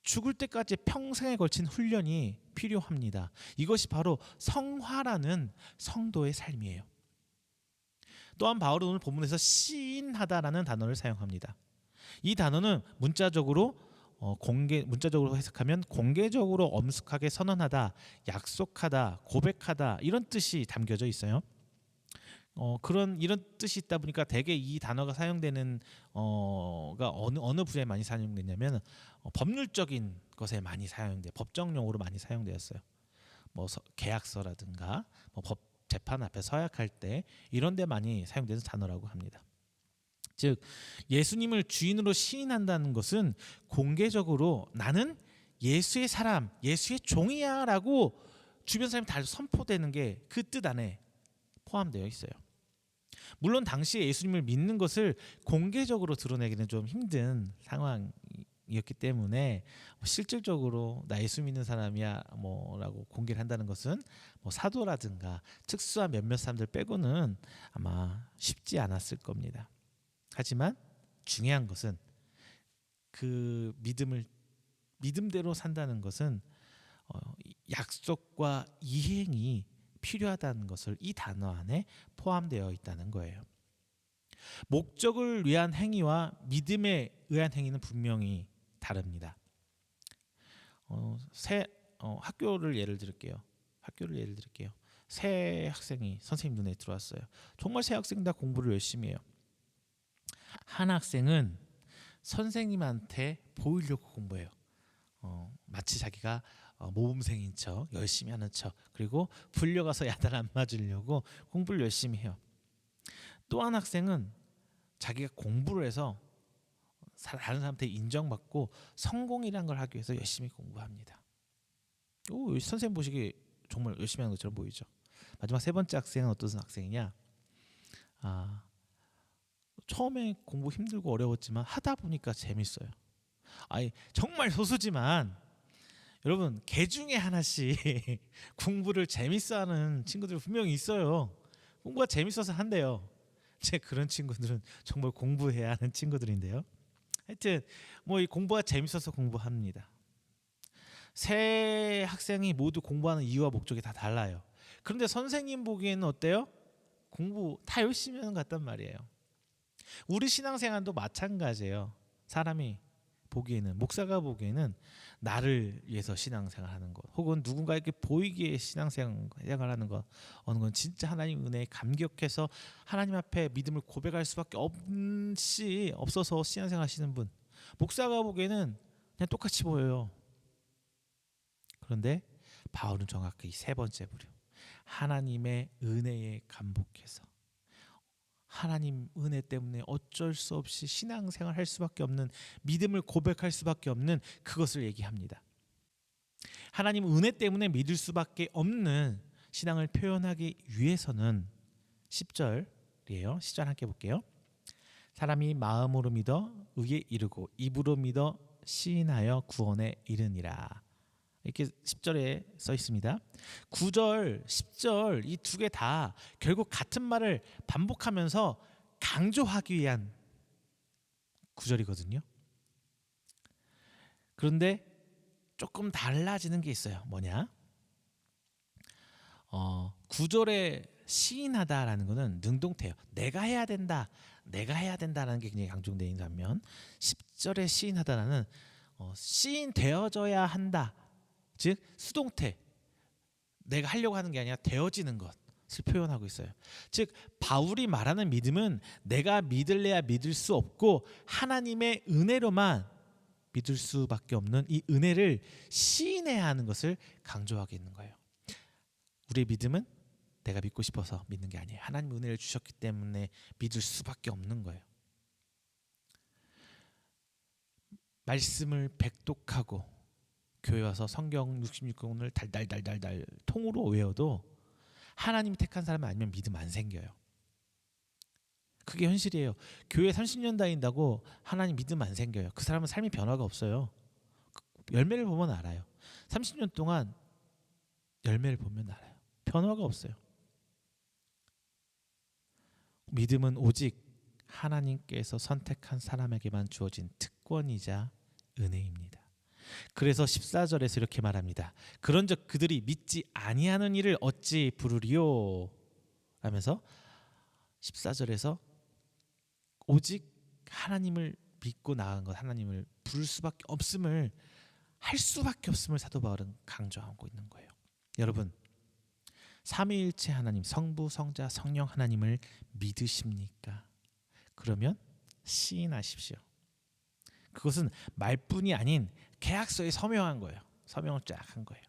죽을 때까지 평생에 걸친 훈련이 필요합니다. 이것이 바로 성화라는 성도의 삶이에요. 또한 바울은 오늘 본문에서 시인하다라는 단어를 사용합니다. 이 단어는 문자적으로 해석하면 공개적으로 엄숙하게 선언하다, 약속하다, 고백하다 이런 뜻이 담겨져 있어요. 이런 뜻이 있다 보니까 대개 이 단어가 사용되는 가 어느 부에 많이 사용되냐면 법률적인 것에 많이 사용돼, 법정 용어로 많이 사용되었어요. 계약서라든가 법 재판 앞에 서약할 때 이런 데 많이 사용되는 단어라고 합니다. 즉 예수님을 주인으로 시인한다는 것은 공개적으로 나는 예수의 사람, 예수의 종이야라고 주변 사람이 다 선포되는 게 그 뜻 안에 포함되어 있어요. 물론 당시에 예수님을 믿는 것을 공개적으로 드러내기는 좀 힘든 상황이었기 때문에 실질적으로 나 예수 믿는 사람이야 라고 공개를 한다는 것은 사도라든가 특수한 몇몇 사람들 빼고는 아마 쉽지 않았을 겁니다. 하지만 중요한 것은 그 믿음대로 산다는 것은 약속과 이행이 필요하다는 것을 이 단어 안에 포함되어 있다는 거예요. 목적을 위한 행위와 믿음에 의한 행위는 분명히 다릅니다. 학교를 예를 들게요. 새 학생이 선생님 눈에 들어왔어요. 정말 새 학생 다 공부를 열심히 해요. 한 학생은 선생님한테 보이려고 공부해요. 마치 자기가 모범생인 척 열심히 하는 척, 그리고 불려가서 야단 안 맞으려고 공부를 열심히 해요. 또 한 학생은 자기가 공부를 해서 다른 사람한테 인정받고 성공이란 걸 하기 위해서 열심히 공부합니다. 선생님 보시기에 정말 열심히 하는 것처럼 보이죠. 마지막 세 번째 학생은 어떤 학생이냐? 처음에 공부 힘들고 어려웠지만 하다 보니까 재밌어요. 정말 소수지만 여러분 개 중에 하나씩 공부를 재밌어하는 친구들 분명히 있어요. 공부가 재밌어서 한대요. 제 그런 친구들은 정말 공부해야 하는 친구들인데요. 하여튼 뭐 이 공부가 재밌어서 공부합니다. 세 학생이 모두 공부하는 이유와 목적이 다 달라요. 그런데 선생님 보기에는 어때요? 공부 다 열심히 하는 것 같단 말이에요. 우리 신앙생활도 마찬가지예요. 사람이 보기에는, 목사가 보기에는 나를 위해서 신앙생활하는 것, 혹은 누군가에게 보이기에 신앙생활하는 것, 어느 건 진짜 하나님 은혜에 감격해서 하나님 앞에 믿음을 고백할 수밖에 없어서 신앙생활하시는 분, 목사가 보기에는 그냥 똑같이 보여요. 그런데 바울은 정확히 세 번째 부류, 하나님의 은혜에 감복해서 하나님 은혜 때문에 어쩔 수 없이 신앙생활 할 수밖에 없는, 믿음을 고백할 수밖에 없는 그것을 얘기합니다. 하나님 은혜 때문에 믿을 수밖에 없는 신앙을 표현하기 위해서는 10절이에요. 10절 함께 볼게요. 사람이 마음으로 믿어 의에 이르고 입으로 믿어 시인하여 구원에 이르니라. 이렇게 10절에 써 있습니다. 9절, 10절 이 두 개 다 결국 같은 말을 반복하면서 강조하기 위한 구절이거든요. 그런데 조금 달라지는 게 있어요. 뭐냐? 9절에 시인하다라는 것은 능동태예요. 내가 해야 된다, 내가 해야 된다라는 게 굉장히 강조되어 있는 반면 10절에 시인하다라는 시인되어져야 한다, 즉 수동태, 내가 하려고 하는 게 아니라 되어지는 것을 표현하고 있어요. 즉 바울이 말하는 믿음은 내가 믿을래야 믿을 수 없고 하나님의 은혜로만 믿을 수밖에 없는 이 은혜를 시인해야 하는 것을 강조하고 있는 거예요. 우리의 믿음은 내가 믿고 싶어서 믿는 게 아니에요. 하나님 은혜를 주셨기 때문에 믿을 수밖에 없는 거예요. 말씀을 백독하고 교회 와서 성경 66권을 달달달달달 통으로 외워도 하나님이 택한 사람이 아니면 믿음 안 생겨요. 그게 현실이에요. 교회 30년 다닌다고 하나님 믿음 안 생겨요. 그 사람은 삶의 변화가 없어요. 열매를 보면 알아요. 30년 동안 열매를 보면 알아요. 변화가 없어요. 믿음은 오직 하나님께서 선택한 사람에게만 주어진 특권이자 은혜입니다. 그래서 14절에서 이렇게 말합니다. 그런즉 그들이 믿지 아니하는 일을 어찌 부르리요? 하면서 14절에서 오직 하나님을 믿고 나아간 것, 하나님을 부를 수밖에 없음을, 할 수밖에 없음을 사도 바울은 강조하고 있는 거예요. 여러분, 삼위일체 하나님, 성부, 성자, 성령 하나님을 믿으십니까? 그러면 시인하십시오. 그것은 말뿐이 아닌 계약서에 서명한 거예요. 서명을 쫙 한 거예요.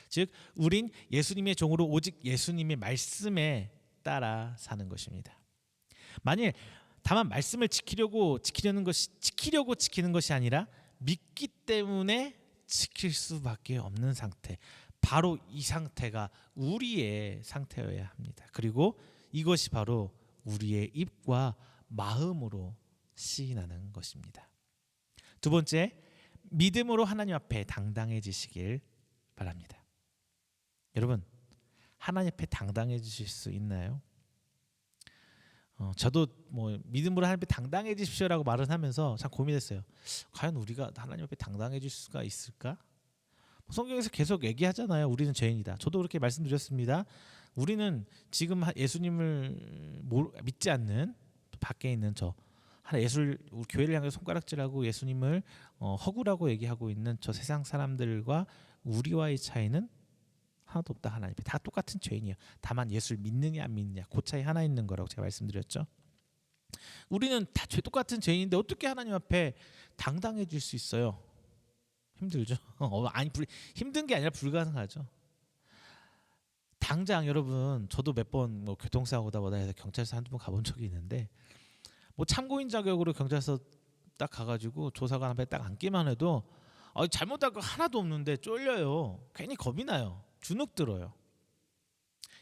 즉 우린 예수님의 종으로 오직 예수님의 말씀에 따라 사는 것입니다. 만일 다만 말씀을 지키는 것이 아니라 믿기 때문에 지킬 수밖에 없는 상태, 바로 이 상태가 우리의 상태여야 합니다. 그리고 이것이 바로 우리의 입과 마음으로 시인하는 것입니다. 두 번째, 믿음으로 하나님 앞에 당당해지시길 바랍니다. 여러분, 하나님 앞에 당당해지실 수 있나요? 저도 뭐 믿음으로 하나님 앞에 당당해지십시오라고 말을 하면서 참 고민했어요. 과연 우리가 하나님 앞에 당당해질 수가 있을까? 성경에서 계속 얘기하잖아요. 우리는 죄인이다. 저도 그렇게 말씀드렸습니다. 우리는 지금 예수님을 믿지 않는 밖에 있는 교회를 향해 손가락질하고 예수님을 허구라고 얘기하고 있는 저 세상 사람들과 우리와의 차이는 하나도 없다. 하나님 앞에 다 똑같은 죄인이에요. 다만 예수를 믿느냐 안 믿느냐, 그 차이 하나 있는 거라고 제가 말씀드렸죠. 우리는 다 똑같은 죄인인데 어떻게 하나님 앞에 당당해질 수 있어요? 힘들죠. 힘든 게 아니라 불가능하죠. 당장 여러분, 저도 몇 번 교통사고다 해서 경찰서 한두 번 가본 적이 있는데, 참고인 자격으로 경찰서 딱 가가지고 조사관 앞에 딱 앉기만 해도 잘못할 거 하나도 없는데 쫄려요. 괜히 겁이 나요. 주눅 들어요.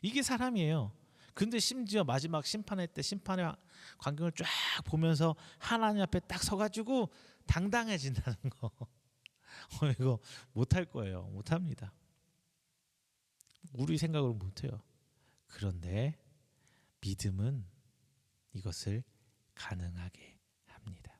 이게 사람이에요. 근데 심지어 마지막 심판할 때 심판의 광경을 쫙 보면서 하나님 앞에 딱 서가지고 당당해진다는 거. 이거 못할 거예요. 못합니다. 우리 생각으로 못해요. 그런데 믿음은 이것을 가능하게 합니다.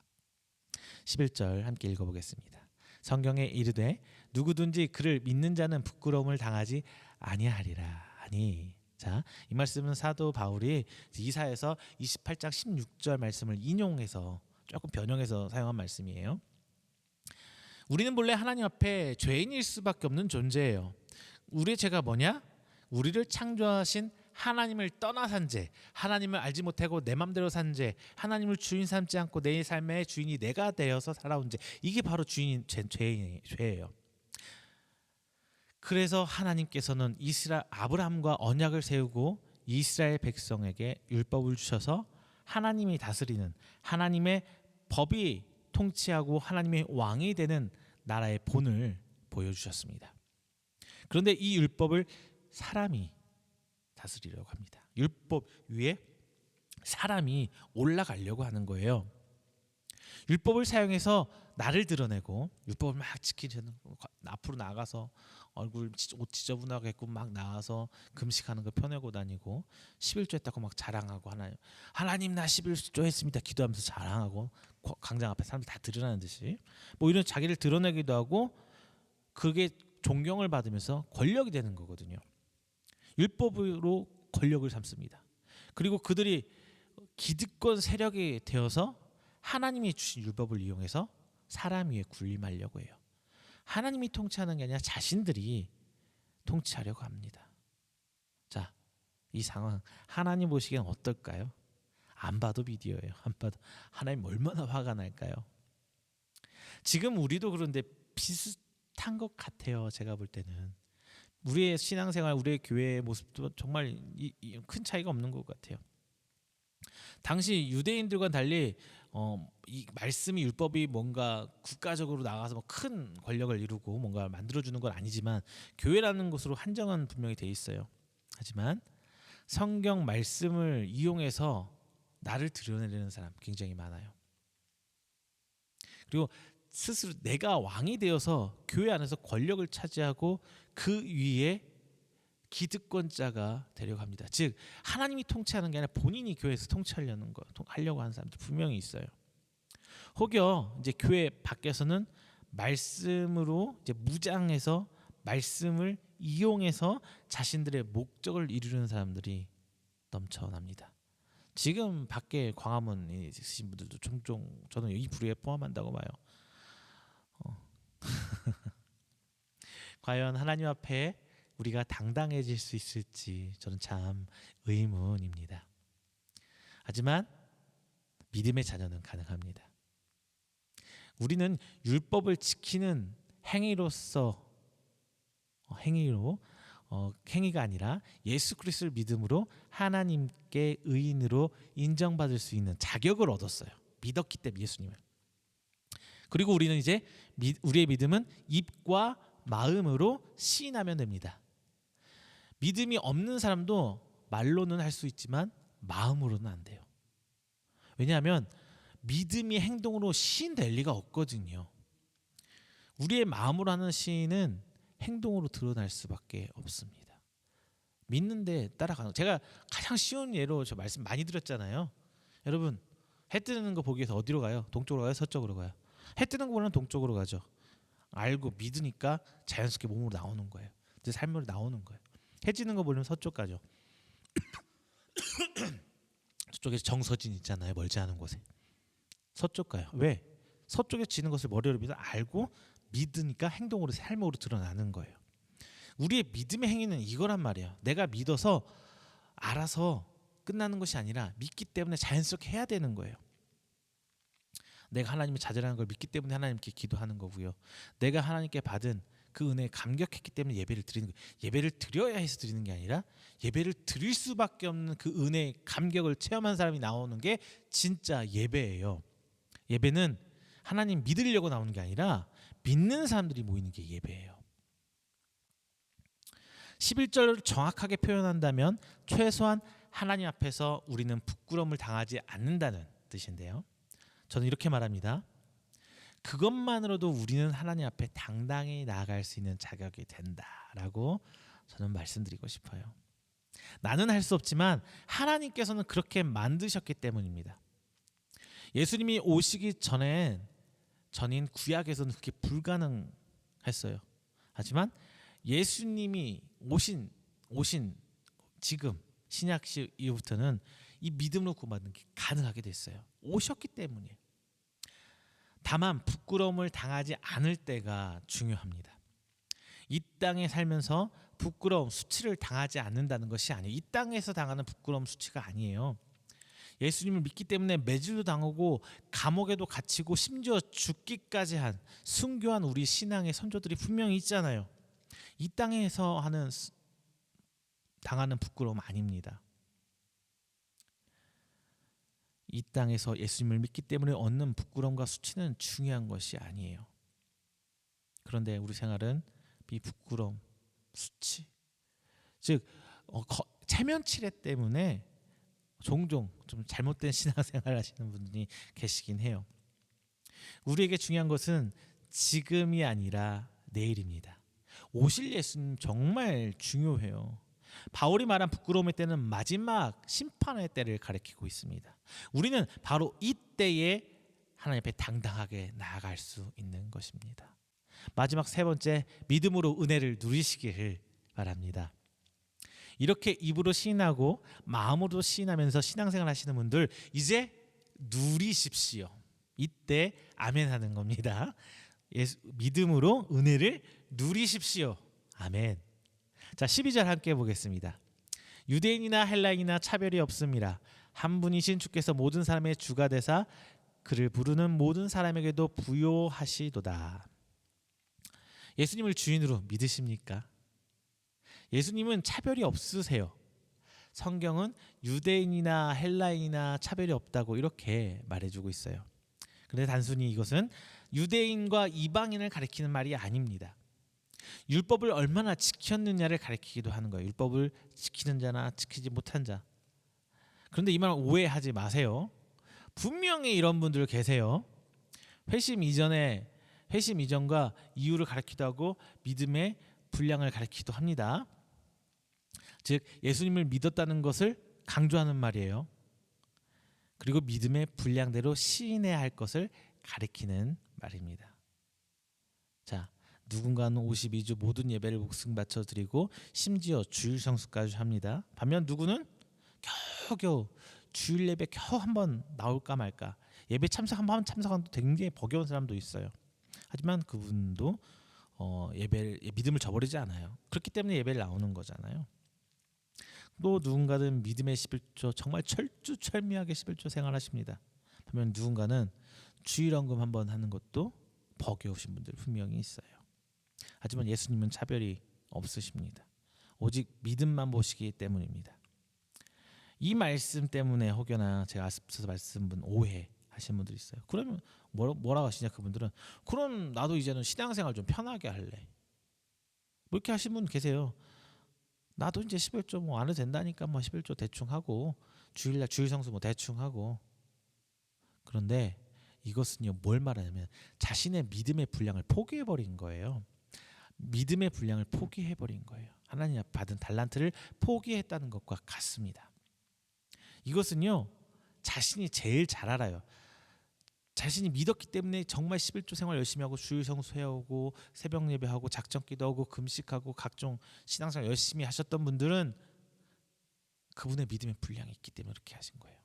11절 함께 읽어보겠습니다. 성경에 이르되 누구든지 그를 믿는 자는 부끄러움을 당하지 아니하리라 하니. 자, 이 말씀은 사도 바울이 이사야서 28장 16절 말씀을 인용해서 조금 변형해서 사용한 말씀이에요. 우리는 본래 하나님 앞에 죄인일 수밖에 없는 존재예요. 우리의 죄가 뭐냐? 우리를 창조하신 하나님을 떠나 산 죄, 하나님을 알지 못하고 내 맘대로 산 죄, 하나님을 주인 삼지 않고 내 삶의 주인이 내가 되어서 살아온 죄, 이게 바로 죄예요. 그래서 하나님께서는 아브라함과 언약을 세우고 이스라엘 백성에게 율법을 주셔서 하나님이 다스리는, 하나님의 법이 통치하고 하나님의 왕이 되는 나라의 본을 보여주셨습니다. 그런데 이 율법을 사람이 다스리려고 합니다. 율법 위에 사람이 올라가려고 하는 거예요. 율법을 사용해서 나를 드러내고 율법을 막 지키는, 앞으로 나가서 얼굴 옷 지저분하게 입고 막 나와서 금식하는 거 펴내고 다니고 11조 했다고 막 자랑하고, 하나님 나 11조 했습니다 기도하면서 자랑하고 광장 앞에 사람들 다 드러나는 듯이 뭐 이런 자기를 드러내기도 하고, 그게 존경을 받으면서 권력이 되는 거거든요. 율법으로 권력을 삼습니다. 그리고 그들이 기득권 세력이 되어서 하나님이 주신 율법을 이용해서 사람 위에 군림하려고 해요. 하나님이 통치하는 게 아니라 자신들이 통치하려고 합니다. 자, 이 상황 하나님 보시기엔 어떨까요? 안 봐도 비디오예요. 안 봐도 하나님 얼마나 화가 날까요? 지금 우리도 그런데 비슷한 것 같아요. 제가 볼 때는 우리의 신앙생활, 우리의 교회의 모습도 정말 큰 차이가 없는 것 같아요. 당시 유대인들과는 달리 이 말씀이, 율법이 뭔가 국가적으로 나가서 뭐 큰 권력을 이루고 뭔가 만들어주는 건 아니지만 교회라는 것으로 한정은 분명히 돼 있어요. 하지만 성경 말씀을 이용해서 나를 드러내려는 사람 굉장히 많아요. 그리고 스스로 내가 왕이 되어서 교회 안에서 권력을 차지하고 그 위에 기득권자가 되려고 합니다. 즉 하나님이 통치하는 게 아니라 본인이 교회에서 통치하려는 거, 하려고 하는 사람들 분명히 있어요. 혹여 이제 교회 밖에서는 말씀으로 이제 무장해서 말씀을 이용해서 자신들의 목적을 이루는 사람들이 넘쳐납니다. 지금 밖에 광화문에 있으신 분들도 종종 저는 이 부류에 포함한다고 봐요. 과연 하나님 앞에 우리가 당당해질 수 있을지 저는 참 의문입니다. 하지만 믿음의 자녀는 가능합니다. 우리는 율법을 지키는 행위로 행위가 아니라 예수 그리스도를 믿음으로 하나님께 의인으로 인정받을 수 있는 자격을 얻었어요. 믿었기 때문에 예수님을. 그리고 우리는 이제 우리의 믿음은 입과 마음으로 시인하면 됩니다. 믿음이 없는 사람도 말로는 할 수 있지만 마음으로는 안 돼요. 왜냐하면 믿음이 행동으로 시인될 리가 없거든요. 우리의 마음으로 하는 시인은 행동으로 드러날 수밖에 없습니다. 믿는데 따라가는. 제가 가장 쉬운 예로 저 말씀 많이 드렸잖아요. 여러분 해 뜨는 거 보기 위해서 어디로 가요? 동쪽으로 가요? 서쪽으로 가요? 해 뜨는 거 보면 동쪽으로 가죠. 알고 믿으니까 자연스럽게 몸으로 나오는 거예요. 내 삶으로 나오는 거예요. 해 지는 거 보려면 서쪽 가죠. 저쪽에 정서진 있잖아요. 멀지 않은 곳에. 서쪽 가요. 왜? 서쪽에 지는 것을 머리로 믿어 알고 믿으니까 행동으로, 삶으로 드러나는 거예요. 우리의 믿음의 행위는 이거란 말이에요. 내가 믿어서 알아서 끝나는 것이 아니라 믿기 때문에 자연스럽게 해야 되는 거예요. 내가 하나님의 자제라는 걸 믿기 때문에 하나님께 기도하는 거고요. 내가 하나님께 받은 그 은혜에 감격했기 때문에 예배를 드리는 거예요. 예배를 드려야 해서 드리는 게 아니라 예배를 드릴 수밖에 없는 그 은혜의 감격을 체험한 사람이 나오는 게 진짜 예배예요. 예배는 하나님 믿으려고 나오는 게 아니라 믿는 사람들이 모이는 게 예배예요. 11절을 정확하게 표현한다면 최소한 하나님 앞에서 우리는 부끄러움을 당하지 않는다는 뜻인데요. 저는 이렇게 말합니다. 그것만으로도 우리는 하나님 앞에 당당히 나아갈 수 있는 자격이 된다라고 저는 말씀드리고 싶어요. 나는 할 수 없지만 하나님께서는 그렇게 만드셨기 때문입니다. 예수님이 오시기 전인 구약에서는 그게 불가능했어요. 하지만 예수님이 오신 지금 신약시 이후부터는 이 믿음으로 구원받는 게 가능하게 됐어요. 오셨기 때문이에요. 다만 부끄러움을 당하지 않을 때가 중요합니다. 이 땅에 살면서 부끄러움, 수치를 당하지 않는다는 것이 아니에요. 이 땅에서 당하는 부끄러움, 수치가 아니에요. 예수님을 믿기 때문에 매질도 당하고 감옥에도 갇히고 심지어 죽기까지 한 순교한 우리 신앙의 선조들이 분명히 있잖아요. 이 땅에서 당하는 부끄러움 아닙니다. 이 땅에서 예수님을 믿기 때문에 얻는 부끄러움과 수치는 중요한 것이 아니에요. 그런데 우리 생활은 이 부끄러움, 수치, 즉 체면치레 때문에 종종 좀 잘못된 신앙생활 하시는 분들이 계시긴 해요. 우리에게 중요한 것은 지금이 아니라 내일입니다. 오실 예수님 정말 중요해요. 바울이 말한 부끄러움의 때는 마지막 심판의 때를 가리키고 있습니다. 우리는 바로 이때에 하나님 앞에 당당하게 나아갈 수 있는 것입니다. 마지막 세 번째, 믿음으로 은혜를 누리시기를 바랍니다. 이렇게 입으로 시인하고 마음으로 시인하면서 신앙생활 하시는 분들 이제 누리십시오. 이때 아멘 하는 겁니다. 믿음으로 은혜를 누리십시오. 아멘. 자, 12절 함께 보겠습니다. 유대인이나 헬라인이나 차별이 없습니다. 한 분이신 주께서 모든 사람의 주가 되사 그를 부르는 모든 사람에게도 부요하시도다. 예수님을 주인으로 믿으십니까? 예수님은 차별이 없으세요. 성경은 유대인이나 헬라인이나 차별이 없다고 이렇게 말해주고 있어요. 그런데 단순히 이것은 유대인과 이방인을 가리키는 말이 아닙니다. 율법을 얼마나 지켰느냐를 가리키기도 하는 거예요. 율법을 지키는 자나 지키지 못한 자. 그런데 이 말 오해하지 마세요. 분명히 이런 분들 계세요. 회심 이전과 이후를 가리키기도 하고 믿음의 분량을 가리키기도 합니다. 즉 예수님을 믿었다는 것을 강조하는 말이에요. 그리고 믿음의 분량대로 시인해야 할 것을 가리키는 말입니다. 자, 누군가는 52주 모든 예배를 목숨 바쳐 드리고 심지어 주일 성수까지 합니다. 반면 누구는 겨우겨우 주일 예배 겨우 한번 나올까 말까, 예배 한번 참석한 굉장히 버거운 사람도 있어요. 하지만 그분도 믿음을 저버리지 않아요. 그렇기 때문에 예배를 나오는 거잖아요. 또 누군가는 믿음의 11조 정말 철두철미하게 11조 생활하십니다. 반면 누군가는 주일 헌금 한번 하는 것도 버거우신 분들 분명히 있어요. 하지만 예수님은 차별이 없으십니다. 오직 믿음만 보시기 때문입니다. 이 말씀 때문에 혹여나 제가 앞서서 말씀분 오해하시는 분들이 있어요. 그러면 뭐라고 하시냐 그분들은, 그럼 나도 이제는 신앙생활 좀 편하게 할래, 뭐 이렇게 하시는 분 계세요. 나도 이제 11조 뭐 안 해도 된다니까 뭐 11조 대충 하고 주일날 주일 성수 뭐 대충 하고. 그런데 이것은요 뭘 말하냐면 자신의 믿음의 분량을 포기해버린 거예요. 믿음의 분량을 포기해버린 거예요. 하나님 앞에 받은 달란트를 포기했다는 것과 같습니다. 이것은요 자신이 제일 잘 알아요. 자신이 믿었기 때문에 정말 11조 생활 열심히 하고 주일 성수 해오고 새벽 예배하고 작전 기도하고 금식하고 각종 신앙생활 열심히 하셨던 분들은 그분의 믿음의 분량이 있기 때문에 그렇게 하신 거예요.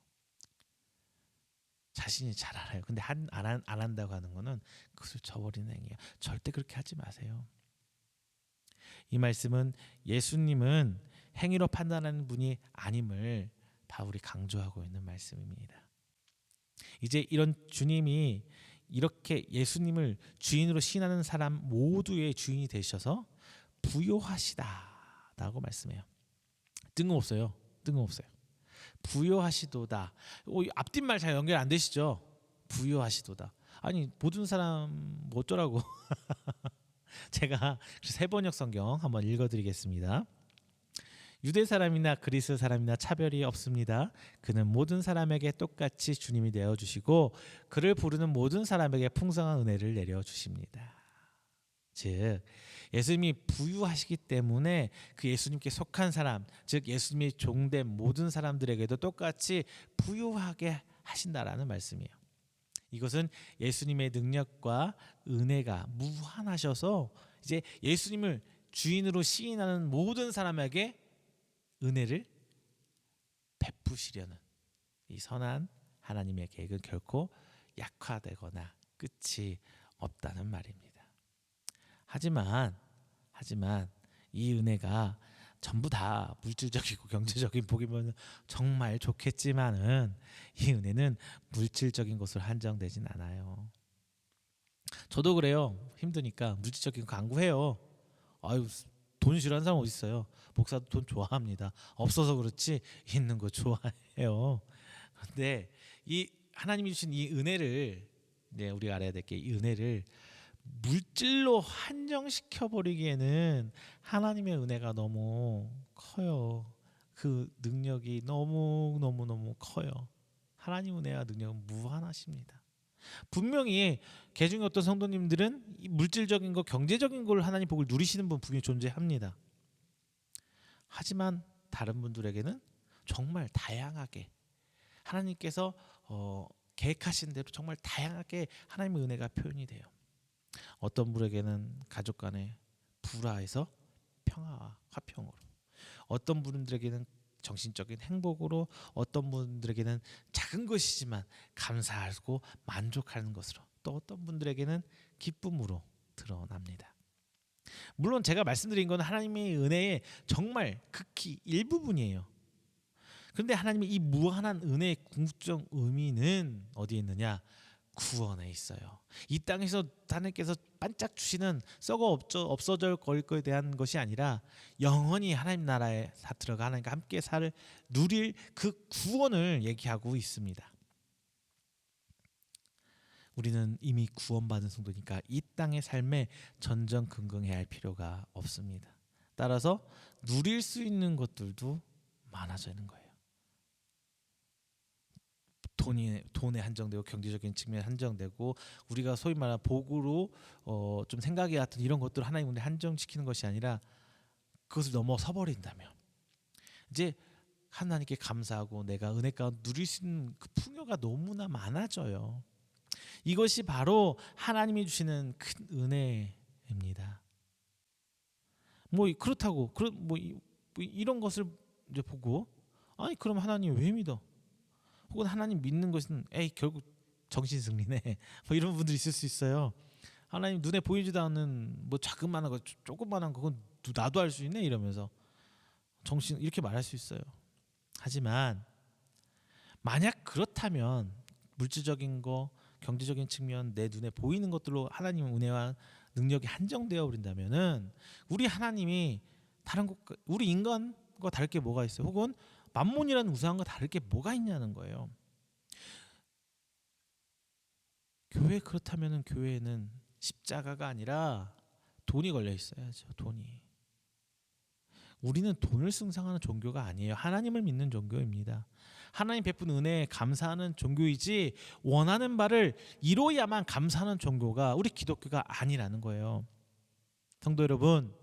자신이 잘 알아요. 근데 안 한다고 하는 거는 그것을 저버리는 행위예요. 절대 그렇게 하지 마세요. 이 말씀은 예수님은 행위로 판단하는 분이 아님을 바울이 강조하고 있는 말씀입니다. 이제 이런 주님이 이렇게 예수님을 주인으로 신하는 사람 모두의 주인이 되셔서 부요하시다라고 말씀해요. 뜬금없어요. 부요하시도다. 앞뒷말 잘 연결 안 되시죠? 부요하시도다. 아니 모든 사람 뭐 어쩌라고. 제가 새 번역 성경 한번 읽어드리겠습니다. 유대 사람이나 그리스 사람이나 차별이 없습니다. 그는 모든 사람에게 똑같이 주님이 되어 주시고 그를 부르는 모든 사람에게 풍성한 은혜를 내려 주십니다. 즉 예수님이 부유하시기 때문에 그 예수님께 속한 사람, 즉 예수님이 종된 모든 사람들에게도 똑같이 부유하게 하신다라는 말씀이에요. 이것은 예수님의 능력과 은혜가 무한하셔서 이제 예수님을 주인으로 시인하는 모든 사람에게 은혜를 베푸시려는 이 선한 하나님의 계획은 결코 약화되거나 끝이 없다는 말입니다. 하지만 이 은혜가 전부 다 물질적이고 경제적인 복이 보면 정말 좋겠지만은 이 은혜는 물질적인 것으로 한정되진 않아요. 저도 그래요. 힘드니까 물질적인 거 강구해요. 아유, 돈 싫어하는 사람 어디 있어요? 목사도 돈 좋아합니다. 없어서 그렇지 있는 거 좋아해요. 근데 이 하나님이 주신 이 은혜를 우리가 알아야 될 게 이 은혜를 물질로 한정시켜 버리기에는 하나님의 은혜가 너무 커요. 그 능력이 너무 커요. 하나님 은혜와 능력은 무한하십니다. 분명히 개중에 어떤 성도님들은 이 물질적인 거, 경제적인 걸 하나님 복을 누리시는 분 분명히 존재합니다. 하지만 다른 분들에게는 정말 다양하게 하나님께서 계획하신 대로 정말 다양하게 하나님의 은혜가 표현이 돼요. 어떤 분에게는 가족 간의 불화에서 평화와 화평으로, 어떤 분들에게는 정신적인 행복으로, 어떤 분들에게는 작은 것이지만 감사하고 만족하는 것으로, 또 어떤 분들에게는 기쁨으로 드러납니다. 물론 제가 말씀드린 건 하나님의 은혜의 정말 극히 일부분이에요. 그런데 하나님의 이 무한한 은혜의 궁극적 의미는 어디에 있느냐? 구원에 있어요. 이 땅에서 하나님께서 반짝 주시는 썩어 없어질 거에 대한 것이 아니라 영원히 하나님 나라에 들어가 하나님과 함께 살 누릴 그 구원을 얘기하고 있습니다. 우리는 이미 구원받은 성도니까 이 땅의 삶에 전전긍긍해야 할 필요가 없습니다. 따라서 누릴 수 있는 것들도 많아지는 거예요. 돈에 한정되고 경제적인 측면에 한정되고 우리가 소위 말하는 복으로 좀 생각이 같은 이런 것들을 하나님 은혜 한정시키는 것이 아니라 그것을 넘어서 버린다면 이제 하나님께 감사하고 내가 은혜 가운데 누릴 수 있는 그 풍요가 너무나 많아져요. 이것이 바로 하나님이 주시는 큰 은혜입니다. 뭐 그렇다고 이런 것을 이제 보고 아니 그럼 하나님 왜 믿어? 혹은 하나님 믿는 것은 결국 정신승리네 뭐 이런 분들이 있을 수 있어요. 하나님 눈에 보이지도 않는 뭐 자그마한 거 조그마한 그건 나도 할 수 있네 이러면서 정신 이렇게 말할 수 있어요. 하지만 만약 그렇다면 물질적인 거 경제적인 측면 내 눈에 보이는 것들로 하나님의 은혜와 능력이 한정되어 버린다면은 우리 하나님이 다른 것 우리 인간과 다를 게 뭐가 있어요? 혹은 만몬이라는 우상과 다를 게 뭐가 있냐는 거예요. 교회 그렇다면은 교회에는 십자가가 아니라 돈이 걸려 있어야죠. 돈이. 우리는 돈을 숭상하는 종교가 아니에요. 하나님을 믿는 종교입니다. 하나님 베푼 은혜에 감사하는 종교이지 원하는 바를 이루어야만 감사하는 종교가 우리 기독교가 아니라는 거예요. 성도 여러분,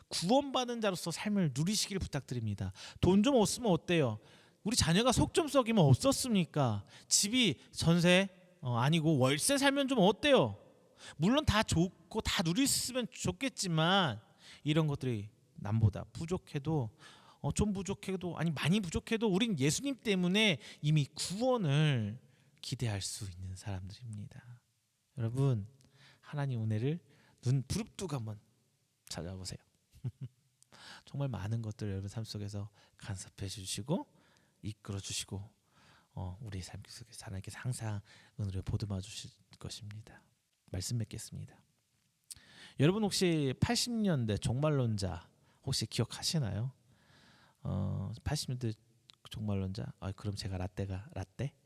구원받은 자로서 삶을 누리시길 부탁드립니다. 돈 좀 없으면 어때요? 우리 자녀가 속 좀 썩이면 없었습니까? 집이 전세 아니고 월세 살면 좀 어때요? 물론 다 좋고 다 누릴 수 있으면 좋겠지만 이런 것들이 남보다 부족해도 좀 부족해도 아니 많이 부족해도 우린 예수님 때문에 이미 구원을 기대할 수 있는 사람들입니다. 여러분 하나님 은혜를 눈 부릅뜨고 한번 찾아보세요. 정말 많은 것들을 여러분 삶 속에서 간섭해 주시고 이끌어 주시고 우리 삶 속에서 하나님께서 항상 은혜를 보듬어 주실 것입니다. 말씀 맺겠습니다. 여러분 혹시 80년대 종말론자 혹시 기억하시나요? 80년대 종말론자. 그럼 제가 라떼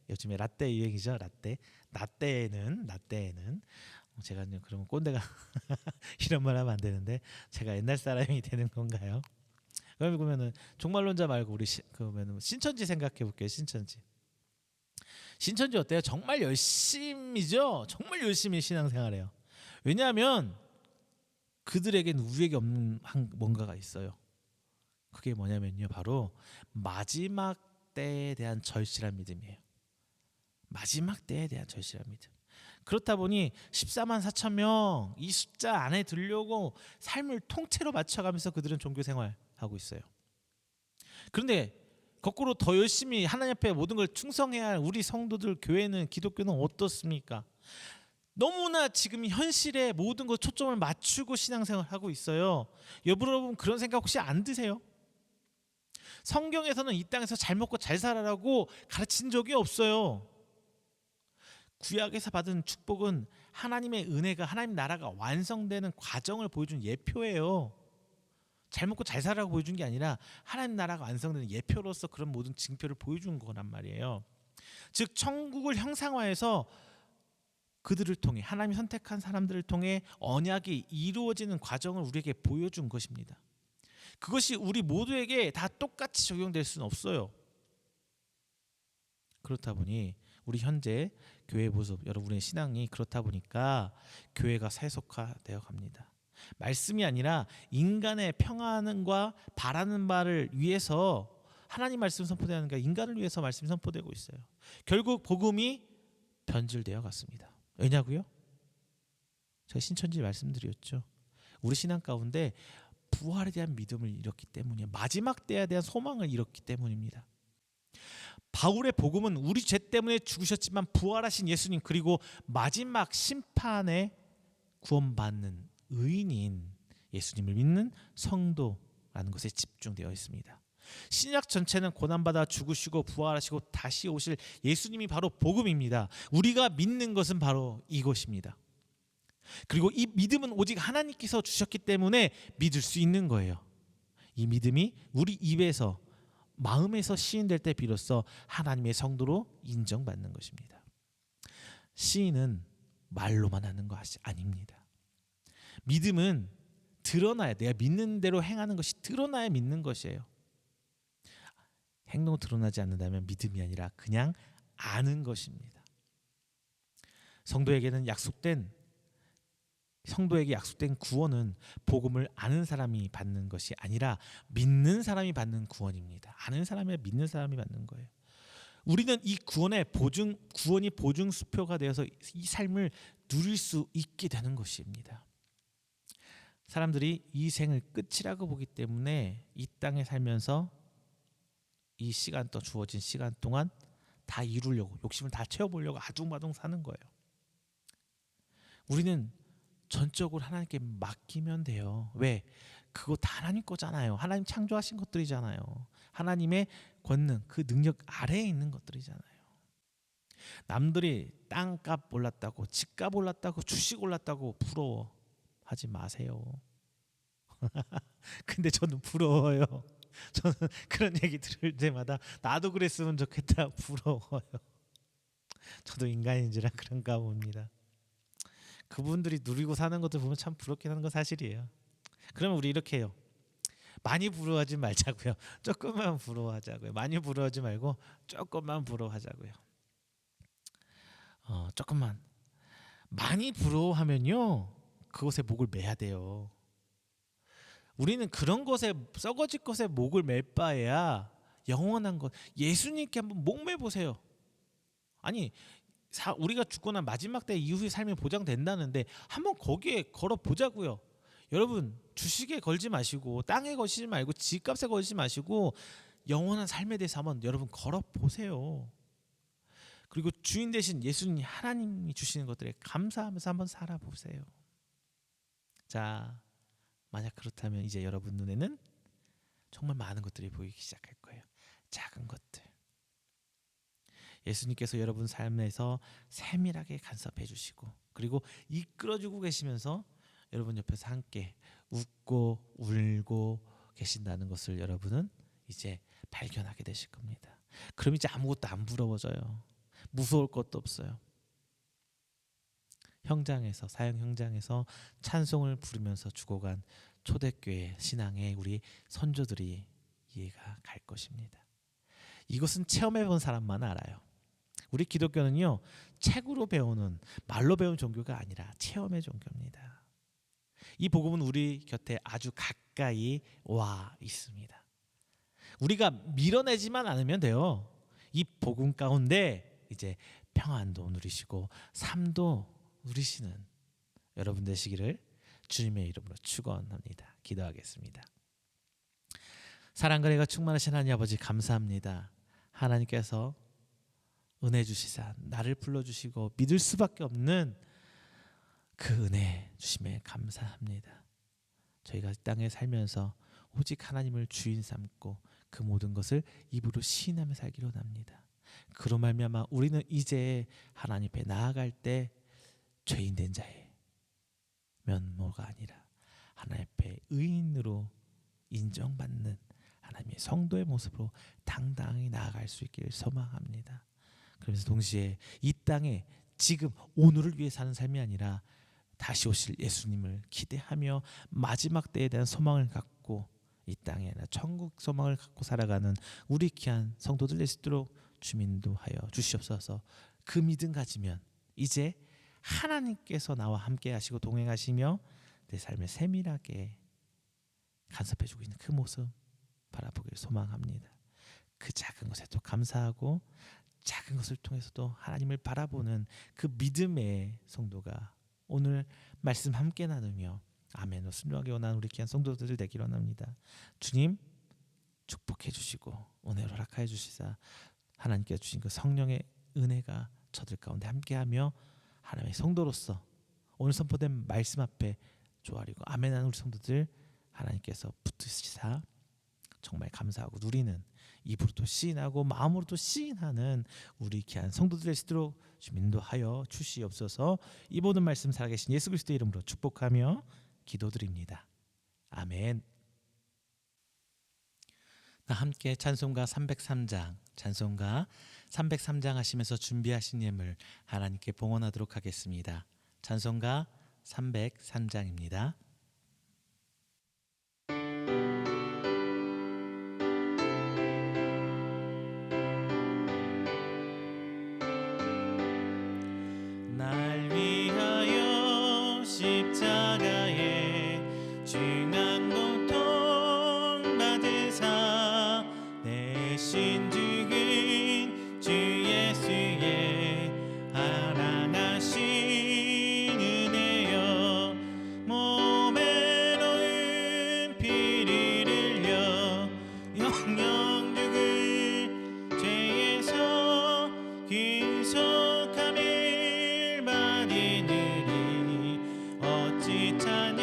요즘에 라떼 유행이죠. 라떼에는 제가 그러면 꼰대가 이런 말 하면 안 되는데 제가 옛날 사람이 되는 건가요? 그러면은 종말론자 말고 우리 그러면은 신천지 생각해 볼게요. 신천지 어때요? 정말 열심히죠. 정말 열심히 신앙생활해요. 왜냐하면 그들에겐 우리에게 없는 뭔가가 있어요. 그게 뭐냐면요, 바로 마지막 때에 대한 절실한 믿음이에요. 마지막 때에 대한 절실한 믿음. 그렇다 보니 14만 4천 명 이 숫자 안에 들려고 삶을 통째로 맞춰가면서 그들은 종교 생활하고 있어요. 그런데 거꾸로 더 열심히 하나님 앞에 모든 걸 충성해야 할 우리 성도들, 교회는, 기독교는 어떻습니까? 너무나 지금 현실에 모든 것 초점을 맞추고 신앙생활하고 있어요. 여러분 그런 생각 혹시 안 드세요? 성경에서는 이 땅에서 잘 먹고 잘 살아라고 가르친 적이 없어요. 구약에서 받은 축복은 하나님의 은혜가, 하나님 나라가 완성되는 과정을 보여준 예표예요. 잘 먹고 잘 살아라고 보여준 게 아니라 하나님 나라가 완성되는 예표로서 그런 모든 징표를 보여준 거란 말이에요. 즉 천국을 형상화해서 그들을 통해, 하나님이 선택한 사람들을 통해 언약이 이루어지는 과정을 우리에게 보여준 것입니다. 그것이 우리 모두에게 다 똑같이 적용될 수는 없어요. 그렇다 보니 우리 현재 교회 모습, 여러분의 신앙이 그렇다 보니까 교회가 세속화되어 갑니다. 말씀이 아니라 인간의 평안과 바라는 바를 위해서 하나님 말씀 선포되는 게 인간을 위해서 말씀이 선포되고 있어요. 결국 복음이 변질되어 갔습니다. 왜냐고요? 제가 신천지 말씀드렸죠. 우리 신앙 가운데 부활에 대한 믿음을 잃었기 때문이에요. 마지막 때에 대한 소망을 잃었기 때문입니다. 바울의 복음은 우리 죄 때문에 죽으셨지만 부활하신 예수님, 그리고 마지막 심판에 구원받는 의인인 예수님을 믿는 성도라는 것에 집중되어 있습니다. 신약 전체는 고난받아 죽으시고 부활하시고 다시 오실 예수님이 바로 복음입니다. 우리가 믿는 것은 바로 이것입니다. 그리고 이 믿음은 오직 하나님께서 주셨기 때문에 믿을 수 있는 거예요. 이 믿음이 우리 입에서, 마음에서 시인될 때 비로소 하나님의 성도로 인정받는 것입니다. 시인은 말로만 하는 것이 아닙니다. 믿음은 드러나야, 내가 믿는 대로 행하는 것이 드러나야 믿는 것이에요. 행동 드러나지 않는다면 믿음이 아니라 그냥 아는 것입니다. 성도에게 약속된 구원은 복음을 아는 사람이 받는 것이 아니라 믿는 사람이 받는 구원입니다. 아는 사람이 믿는 사람이 받는 거예요. 우리는 이 구원이 보증수표가 되어서 이 삶을 누릴 수 있게 되는 것입니다. 사람들이 이 생을 끝이라고 보기 때문에 이 땅에 살면서 이 시간, 또 주어진 시간 동안 다 이루려고, 욕심을 다 채워보려고 아둥바둥 사는 거예요. 우리는 전적으로 하나님께 맡기면 돼요. 왜? 그거 다 하나님 거잖아요. 하나님 창조하신 것들이잖아요. 하나님의 권능, 그 능력 아래에 있는 것들이잖아요. 남들이 땅값 올랐다고, 집값 올랐다고, 주식 올랐다고 부러워하지 마세요. 근데 저는 부러워요. 저는 그런 얘기 들을 때마다 나도 그랬으면 좋겠다, 부러워요. 저도 인간인지라 그런가 봅니다. 그분들이 누리고 사는 것들 보면 참 부럽긴 하는 건 사실이에요. 그러면 우리 이렇게 해요. 많이 부러워하지 말자고요. 조금만 부러워하자고요. 많이 부러워하지 말고 조금만 부러워하자고요. 조금만. 많이 부러워하면요, 그것에 목을 매야 돼요. 우리는 그런 것에, 썩어질 것에 목을 맬 바에야 영원한 것, 예수님께 한번 목 매보세요. 아니, 우리가 죽거나 마지막 때 이후의 삶이 보장된다는데 한번 거기에 걸어 보자고요. 여러분, 주식에 걸지 마시고 땅에 걸지 말고 집값에 걸지 마시고 영원한 삶에 대해서 한번 여러분 걸어 보세요. 그리고 주인 되신 예수님, 하나님이 주시는 것들에 감사하면서 한번 살아보세요. 자, 만약 그렇다면 이제 여러분 눈에는 정말 많은 것들이 보이기 시작할 거예요. 작은 것들. 예수님께서 여러분 삶에서 세밀하게 간섭해 주시고, 그리고 이끌어주고 계시면서 여러분 옆에서 함께 웃고 울고 계신다는 것을 여러분은 이제 발견하게 되실 겁니다. 그럼 이제 아무것도 안 부러워져요. 무서울 것도 없어요. 사형 현장에서 찬송을 부르면서 죽어간 초대교회 신앙의 우리 선조들이 이해가 갈 것입니다. 이것은 체험해 본 사람만 알아요. 우리 기독교는요, 책으로 배우는, 말로 배운 종교가 아니라 체험의 종교입니다. 이 복음은 우리 곁에 아주 가까이 와 있습니다. 우리가 밀어내지만 않으면 돼요. 이 복음 가운데 이제 평안도 누리시고 삶도 누리시는 여러분 되시기를 주님의 이름으로 축원합니다. 기도하겠습니다. 사랑과 은혜가 충만하신 하나님 아버지, 감사합니다. 하나님께서 은혜 주시사 나를 불러주시고 믿을 수밖에 없는 그 은혜 주심에 감사합니다. 저희가 땅에 살면서 오직 하나님을 주인 삼고 그 모든 것을 입으로 시인하며 살기로 합니다. 그로 말미암아 우리는 이제 하나님 앞에 나아갈 때 죄인 된 자의 면모가 아니라 하나님 앞에 의인으로 인정받는 하나님의 성도의 모습으로 당당히 나아갈 수 있기를 소망합니다. 그러면서 동시에 이 땅에 지금 오늘을 위해 사는 삶이 아니라 다시 오실 예수님을 기대하며 마지막 때에 대한 소망을 갖고 이 땅에 아니라 천국 소망을 갖고 살아가는 우리 귀한 성도들 될 수 있도록 주민도하여 주시옵소서. 그 믿음 가지면 이제 하나님께서 나와 함께 하시고 동행하시며 내 삶에 세밀하게 간섭해주고 있는 그 모습 바라보기를 소망합니다. 그 작은 것에도 감사하고 작은 것을 통해서도 하나님을 바라보는 그 믿음의 성도가 오늘 말씀 함께 나누며 아멘으로 순종하게 원하는 우리 귀한 성도들 되기를 원합니다. 주님 축복해 주시고 은혜로 허락하여 주시사 하나님께서 주신 그 성령의 은혜가 저들 가운데 함께하며 하나님의 성도로서 오늘 선포된 말씀 앞에 조아리고 아멘하는 우리 성도들 하나님께서 붙으시사 정말 감사하고 누리는 입으로도 시인하고 마음으로도 시인하는 우리 귀한 성도들 될 수 있도록 좀 인도하여 주시옵소서. 이 모든 말씀 살아계신 예수 그리스도의 이름으로 축복하며 기도드립니다. 아멘. 함께 찬송가 303장 찬송가 303장 하시면서 준비하신 예물 하나님께 봉헌하도록 하겠습니다. 찬송가 303장입니다. 날 위하여 십자가에 중한 고통 받으사 내신 죽은 주 예수의 사랑하신 은혜여 몸에 놓은 피를 흘려 영영 죽을 죄에서 귀속함을 받으느니 어찌 찬양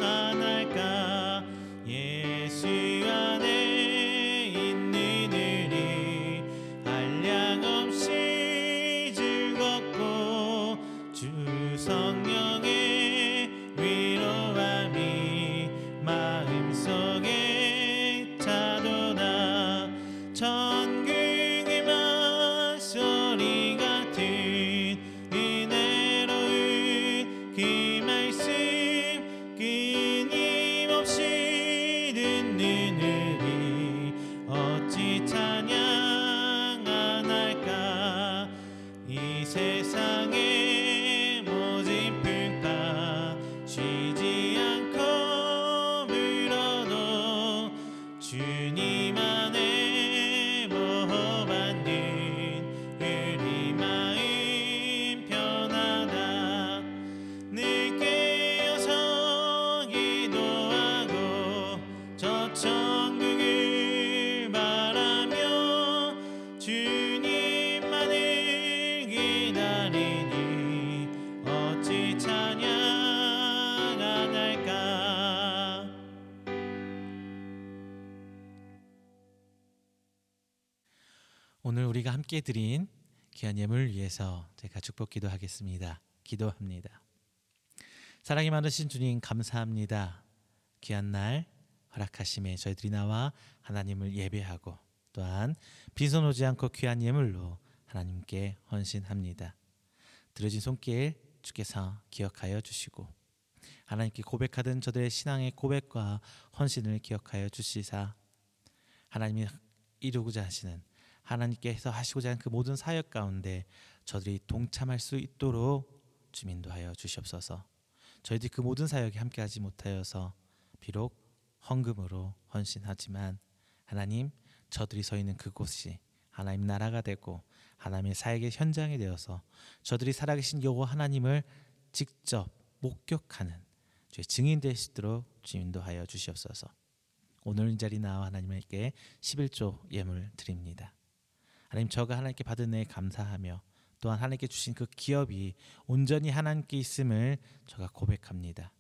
안 할까 예수 안에 있는 우리 한량없이 즐겁고 주 성령의 위로함이 마음속에 차도다 천국의 막소리 같은 은혜로운 그 말씀 끊임없이 듣는 우리 어찌 찬양 안 할까 이 세상의 모진 풍파 쉬지 않고 불어도 주님 안에 보호받는 우리 마음 편하다 늘 깨어서 기도하고 저 천국을 바라며 주님만을 기다리니 어찌 찬양 안 할까. 오늘 우리가 함께 드린 귀한 예물을 위해서 제가 축복 기도하겠습니다. 기도합니다. 사랑이 많으신 주님 감사합니다. 귀한 날 허락하심에 저희들이 나와 하나님을 예배하고 또한 빈손 오지 않고 귀한 예물로 하나님께 헌신합니다. 들어진 손길 주께서 기억하여 주시고 하나님께 고백하던 저들의 신앙의 고백과 헌신을 기억하여 주시사 하나님이 이루고자 하시는, 하나님께서 하시고자 하는 그 모든 사역 가운데 저들이 동참할 수 있도록 주님 인도하여 주시옵소서. 저희들이 그 모든 사역에 함께하지 못하여서 비록 헌금으로 헌신하지만 하나님, 저들이 서 있는 그곳이 하나님 나라가 되고 하나님의 사역의 현장이 되어서 저들이 살아계신 여호와 하나님을 직접 목격하는 주의 증인 될 수 있도록 주님 인도하여 주시옵소서. 오늘 이 자리 나와 하나님께 11조 예물 드립니다. 하나님, 저가 하나님께 받은 은혜에 감사하며 또한 하나님께 주신 그 기업이 온전히 하나님께 있음을 저가 고백합니다.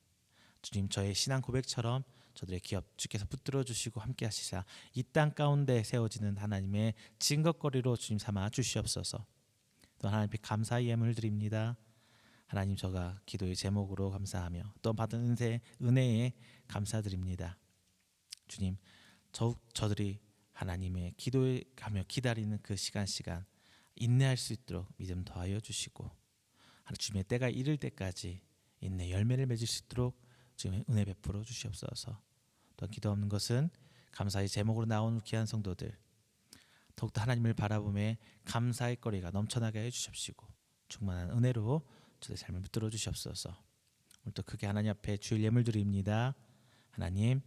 주님, 저의 신앙 고백처럼 저들의 기업 주께서 붙들어 주시고 함께 하시사 이 땅 가운데 세워지는 하나님의 증거거리로 주님 삼아 주시옵소서. 또 하나님께 감사의 예물을 드립니다. 하나님, 저가 기도의 제목으로 감사하며 또 받은 은혜에 감사드립니다. 주님, 저들이 하나님의 기도에 가며 기다리는 그 시간 인내할 수 있도록 믿음 더하여 주시고 주님의 때가 이를 때까지 인내 열매를 맺을 수 있도록 지금 은혜 베풀어 주시옵소서. 또 기도 없는 것은 감사의 제목으로 나온 귀한 성도들 더욱더 하나님을 바라보며 감사의 거리가 넘쳐나게 해 주십시고 충만한 은혜로 저의 삶을 붙들어 주시옵소서. 오늘도 크게 하나님 앞에 주일 예물 드립니다. 하나님,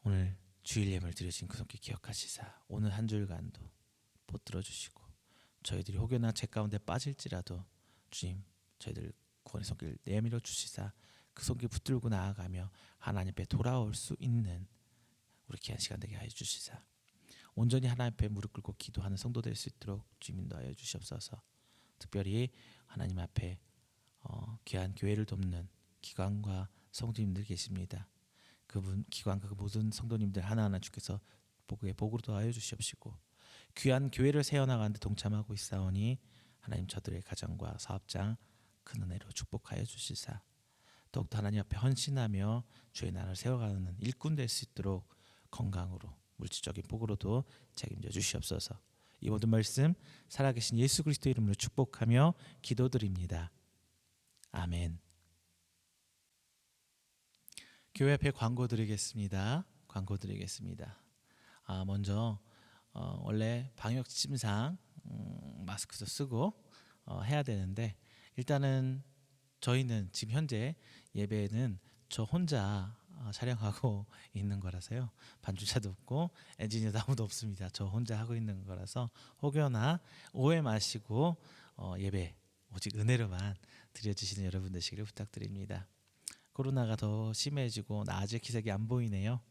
오늘 주일 예물 드려진 그 손길 기억하시사 오늘 한 주일간도 붙들어 주시고 저희들이 혹여나 죄 가운데 빠질지라도 주님, 저희들 구원의 손길 내밀어 주시사 그 손길 붙들고 나아가며 하나님 앞에 돌아올 수 있는 우리 귀한 시간 되게 하여 주시사 온전히 하나님 앞에 무릎 꿇고 기도하는 성도 될 수 있도록 주님 인도하여 주시옵소서. 특별히 하나님 앞에 귀한 교회를 돕는 기관과 성도님들 계십니다. 그분 기관과 그 모든 성도님들 하나하나 주께서 복으로 더하여 주시옵시고 귀한 교회를 세워나가는 데 동참하고 있사오니 하나님, 저들의 가정과 사업장 큰 은혜로 축복하여 주시사 더욱더 하나님 앞에 헌신하며 주의 나라를 세워가는 일꾼 될 수 있도록 건강으로 물질적인 복으로도 책임져 주시옵소서. 이 모든 말씀 살아계신 예수 그리스도 이름으로 축복하며 기도드립니다. 아멘. 교회 앞에 광고 드리겠습니다. 먼저 원래 방역 지침상 마스크도 쓰고 해야 되는데 일단은 저희는 지금 현재 예배는 저 혼자 촬영하고 있는 거라서요. 반주자도 없고 엔지니어도 아무도 없습니다. 저 혼자 하고 있는 거라서 혹여나 오해 마시고 예배 오직 은혜로만 드려주시는 여러분 되시기를 부탁드립니다. 코로나가 더 심해지고 나아질 기색이 안 보이네요.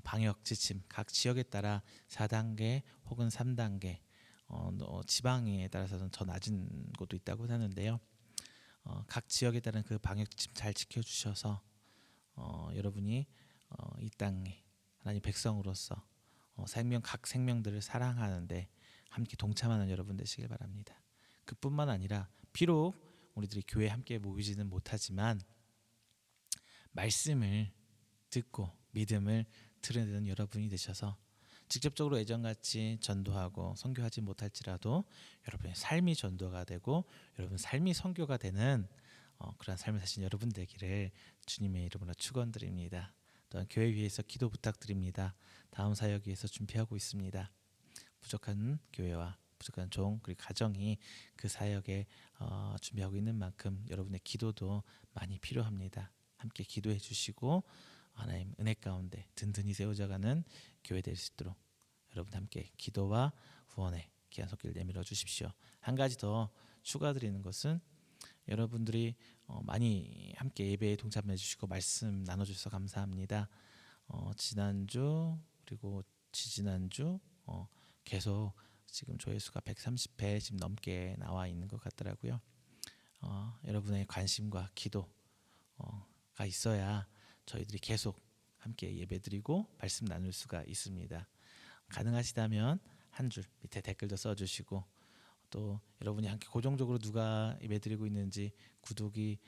방역 지침 각 지역에 따라 4단계 혹은 3단계 지방에 따라서는 더 낮은 곳도 있다고 하는데요. 각 지역에 따른 그 방역 지침 잘 지켜주셔서 여러분이 이 땅에 하나님 백성으로서 각 생명들을 사랑하는데 함께 동참하는 여러분 되시길 바랍니다. 그뿐만 아니라 비록 우리들이 교회에 함께 모이지는 못하지만 말씀을 듣고 믿음을 드러내는 여러분이 되셔서 직접적으로 예전같이 전도하고 선교하지 못할지라도 여러분의 삶이 전도가 되고 여러분 삶이 선교가 되는 그런 삶을 사신 여러분 되기를 주님의 이름으로 축원드립니다. 또한 교회 위해서 기도 부탁드립니다. 다음 사역 위해서 준비하고 있습니다. 부족한 교회와 부족한 종 그리고 가정이 그 사역에 준비하고 있는 만큼 여러분의 기도도 많이 필요합니다. 함께 기도해 주시고 하나님 은혜 가운데 든든히 세워져가는 교회 될 수 있도록 여러분 함께 기도와 후원의 귀한 손길 내밀어 주십시오. 한 가지 더 추가드리는 것은 여러분들이 많이 함께 예배에 동참해 주시고 말씀 나눠주셔서 감사합니다. 지난주 그리고 지지난주 계속 지금 조회수가 130회 지금 넘게 나와 있는 것 같더라고요. 여러분의 관심과 기도가 있어야 저희들이 계속 함께 예배드리고 말씀 나눌 수가 있습니다. 가능하시다면 한 줄 밑에 댓글도 써주시고 또 여러분이 함께 고정적으로 누가 예배드리고 있는지 구독이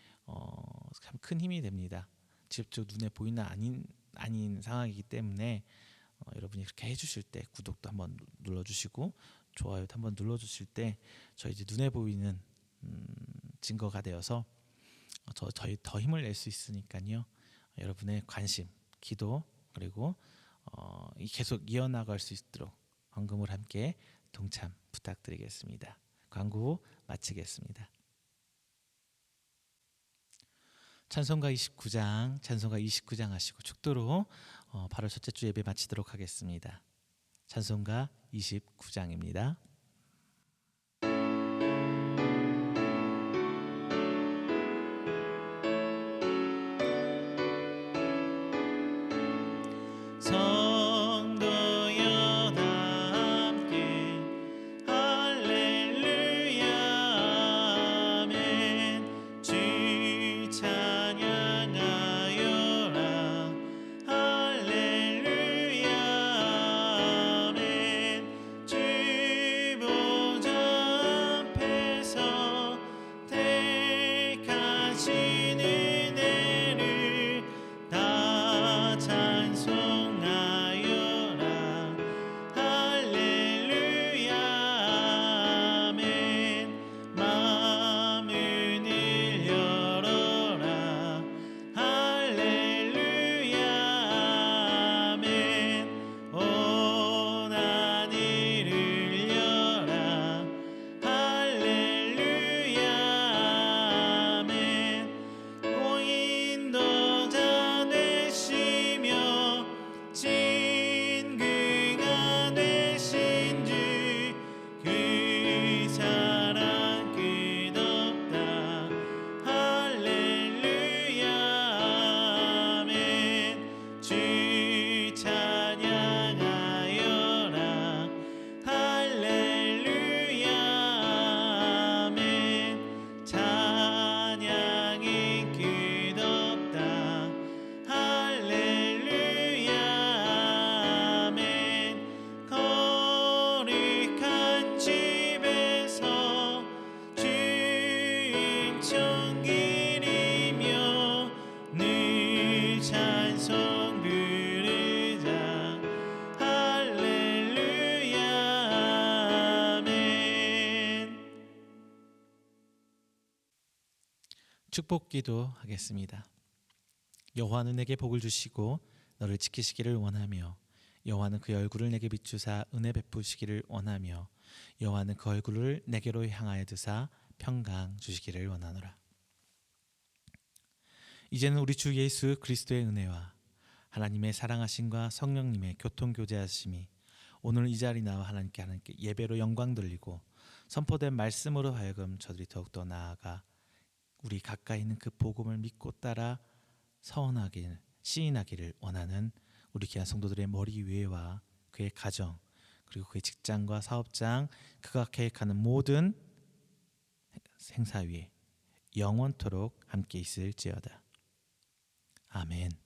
참 큰 힘이 됩니다. 직접 눈에 보이나 아닌 상황이기 때문에 여러분이 그렇게 해주실 때 구독도 한번 눌러주시고 좋아요도 한번 눌러주실 때 저희 이제 눈에 보이는 증거가 되어서 저희 더 힘을 낼 수 있으니까요. 여러분의 관심, 기도 그리고 계속 이어나갈 수 있도록 헌금을 함께 동참 부탁드리겠습니다. 광고 마치겠습니다. 찬송가 29장 하시고 축도로 8월 첫째 주 예배 마치도록 하겠습니다. 찬송가 29장입니다. 성도여 다 함께 할렐루야 아멘. 주 찬양하여라 할렐루야 아멘. 주 보좌 앞에서 택하신 은혜를 다 찬송하여라 할렐루야 아멘. 마음을 열어라 할렐루야 아멘. 온 하늘을 여라 할렐루야 아멘. 인도자 되시며 진그가 되신 주 그 사랑 끝없다 할렐루야 아멘. 주 찬양하여라 할렐루야 아멘. 찬양이 끝없다 할렐루야 아멘. 거룩한 집에서 주인청 기리며 늘 찬송 부르자 할렐루야 아멘. 축복기도 하겠습니다. 여호와는 내게 복을 주시고 너를 지키시기를 원하며 여호와는 그의 얼굴을 내게 비추사 은혜 베푸시기를 원하며 여호와는 그 얼굴을 내게로 향하여 드사 평강 주시기를 원하노라. 이제는 우리 주 예수 그리스도의 은혜와 하나님의 사랑하심과 성령님의 교통교제하심이 오늘 이 자리 나와 하나님께 예배로 영광 돌리고 선포된 말씀으로 하여금 저들이 더욱더 나아가 우리 가까이 있는 그 복음을 믿고 따라 서원하길 시인하기를 원하는 우리 귀한 성도들의 머리 위에와 그의 가정 그리고 그의 직장과 사업장 그가 계획하는 모든 행사 위에 영원토록 함께 있을지어다. 아멘.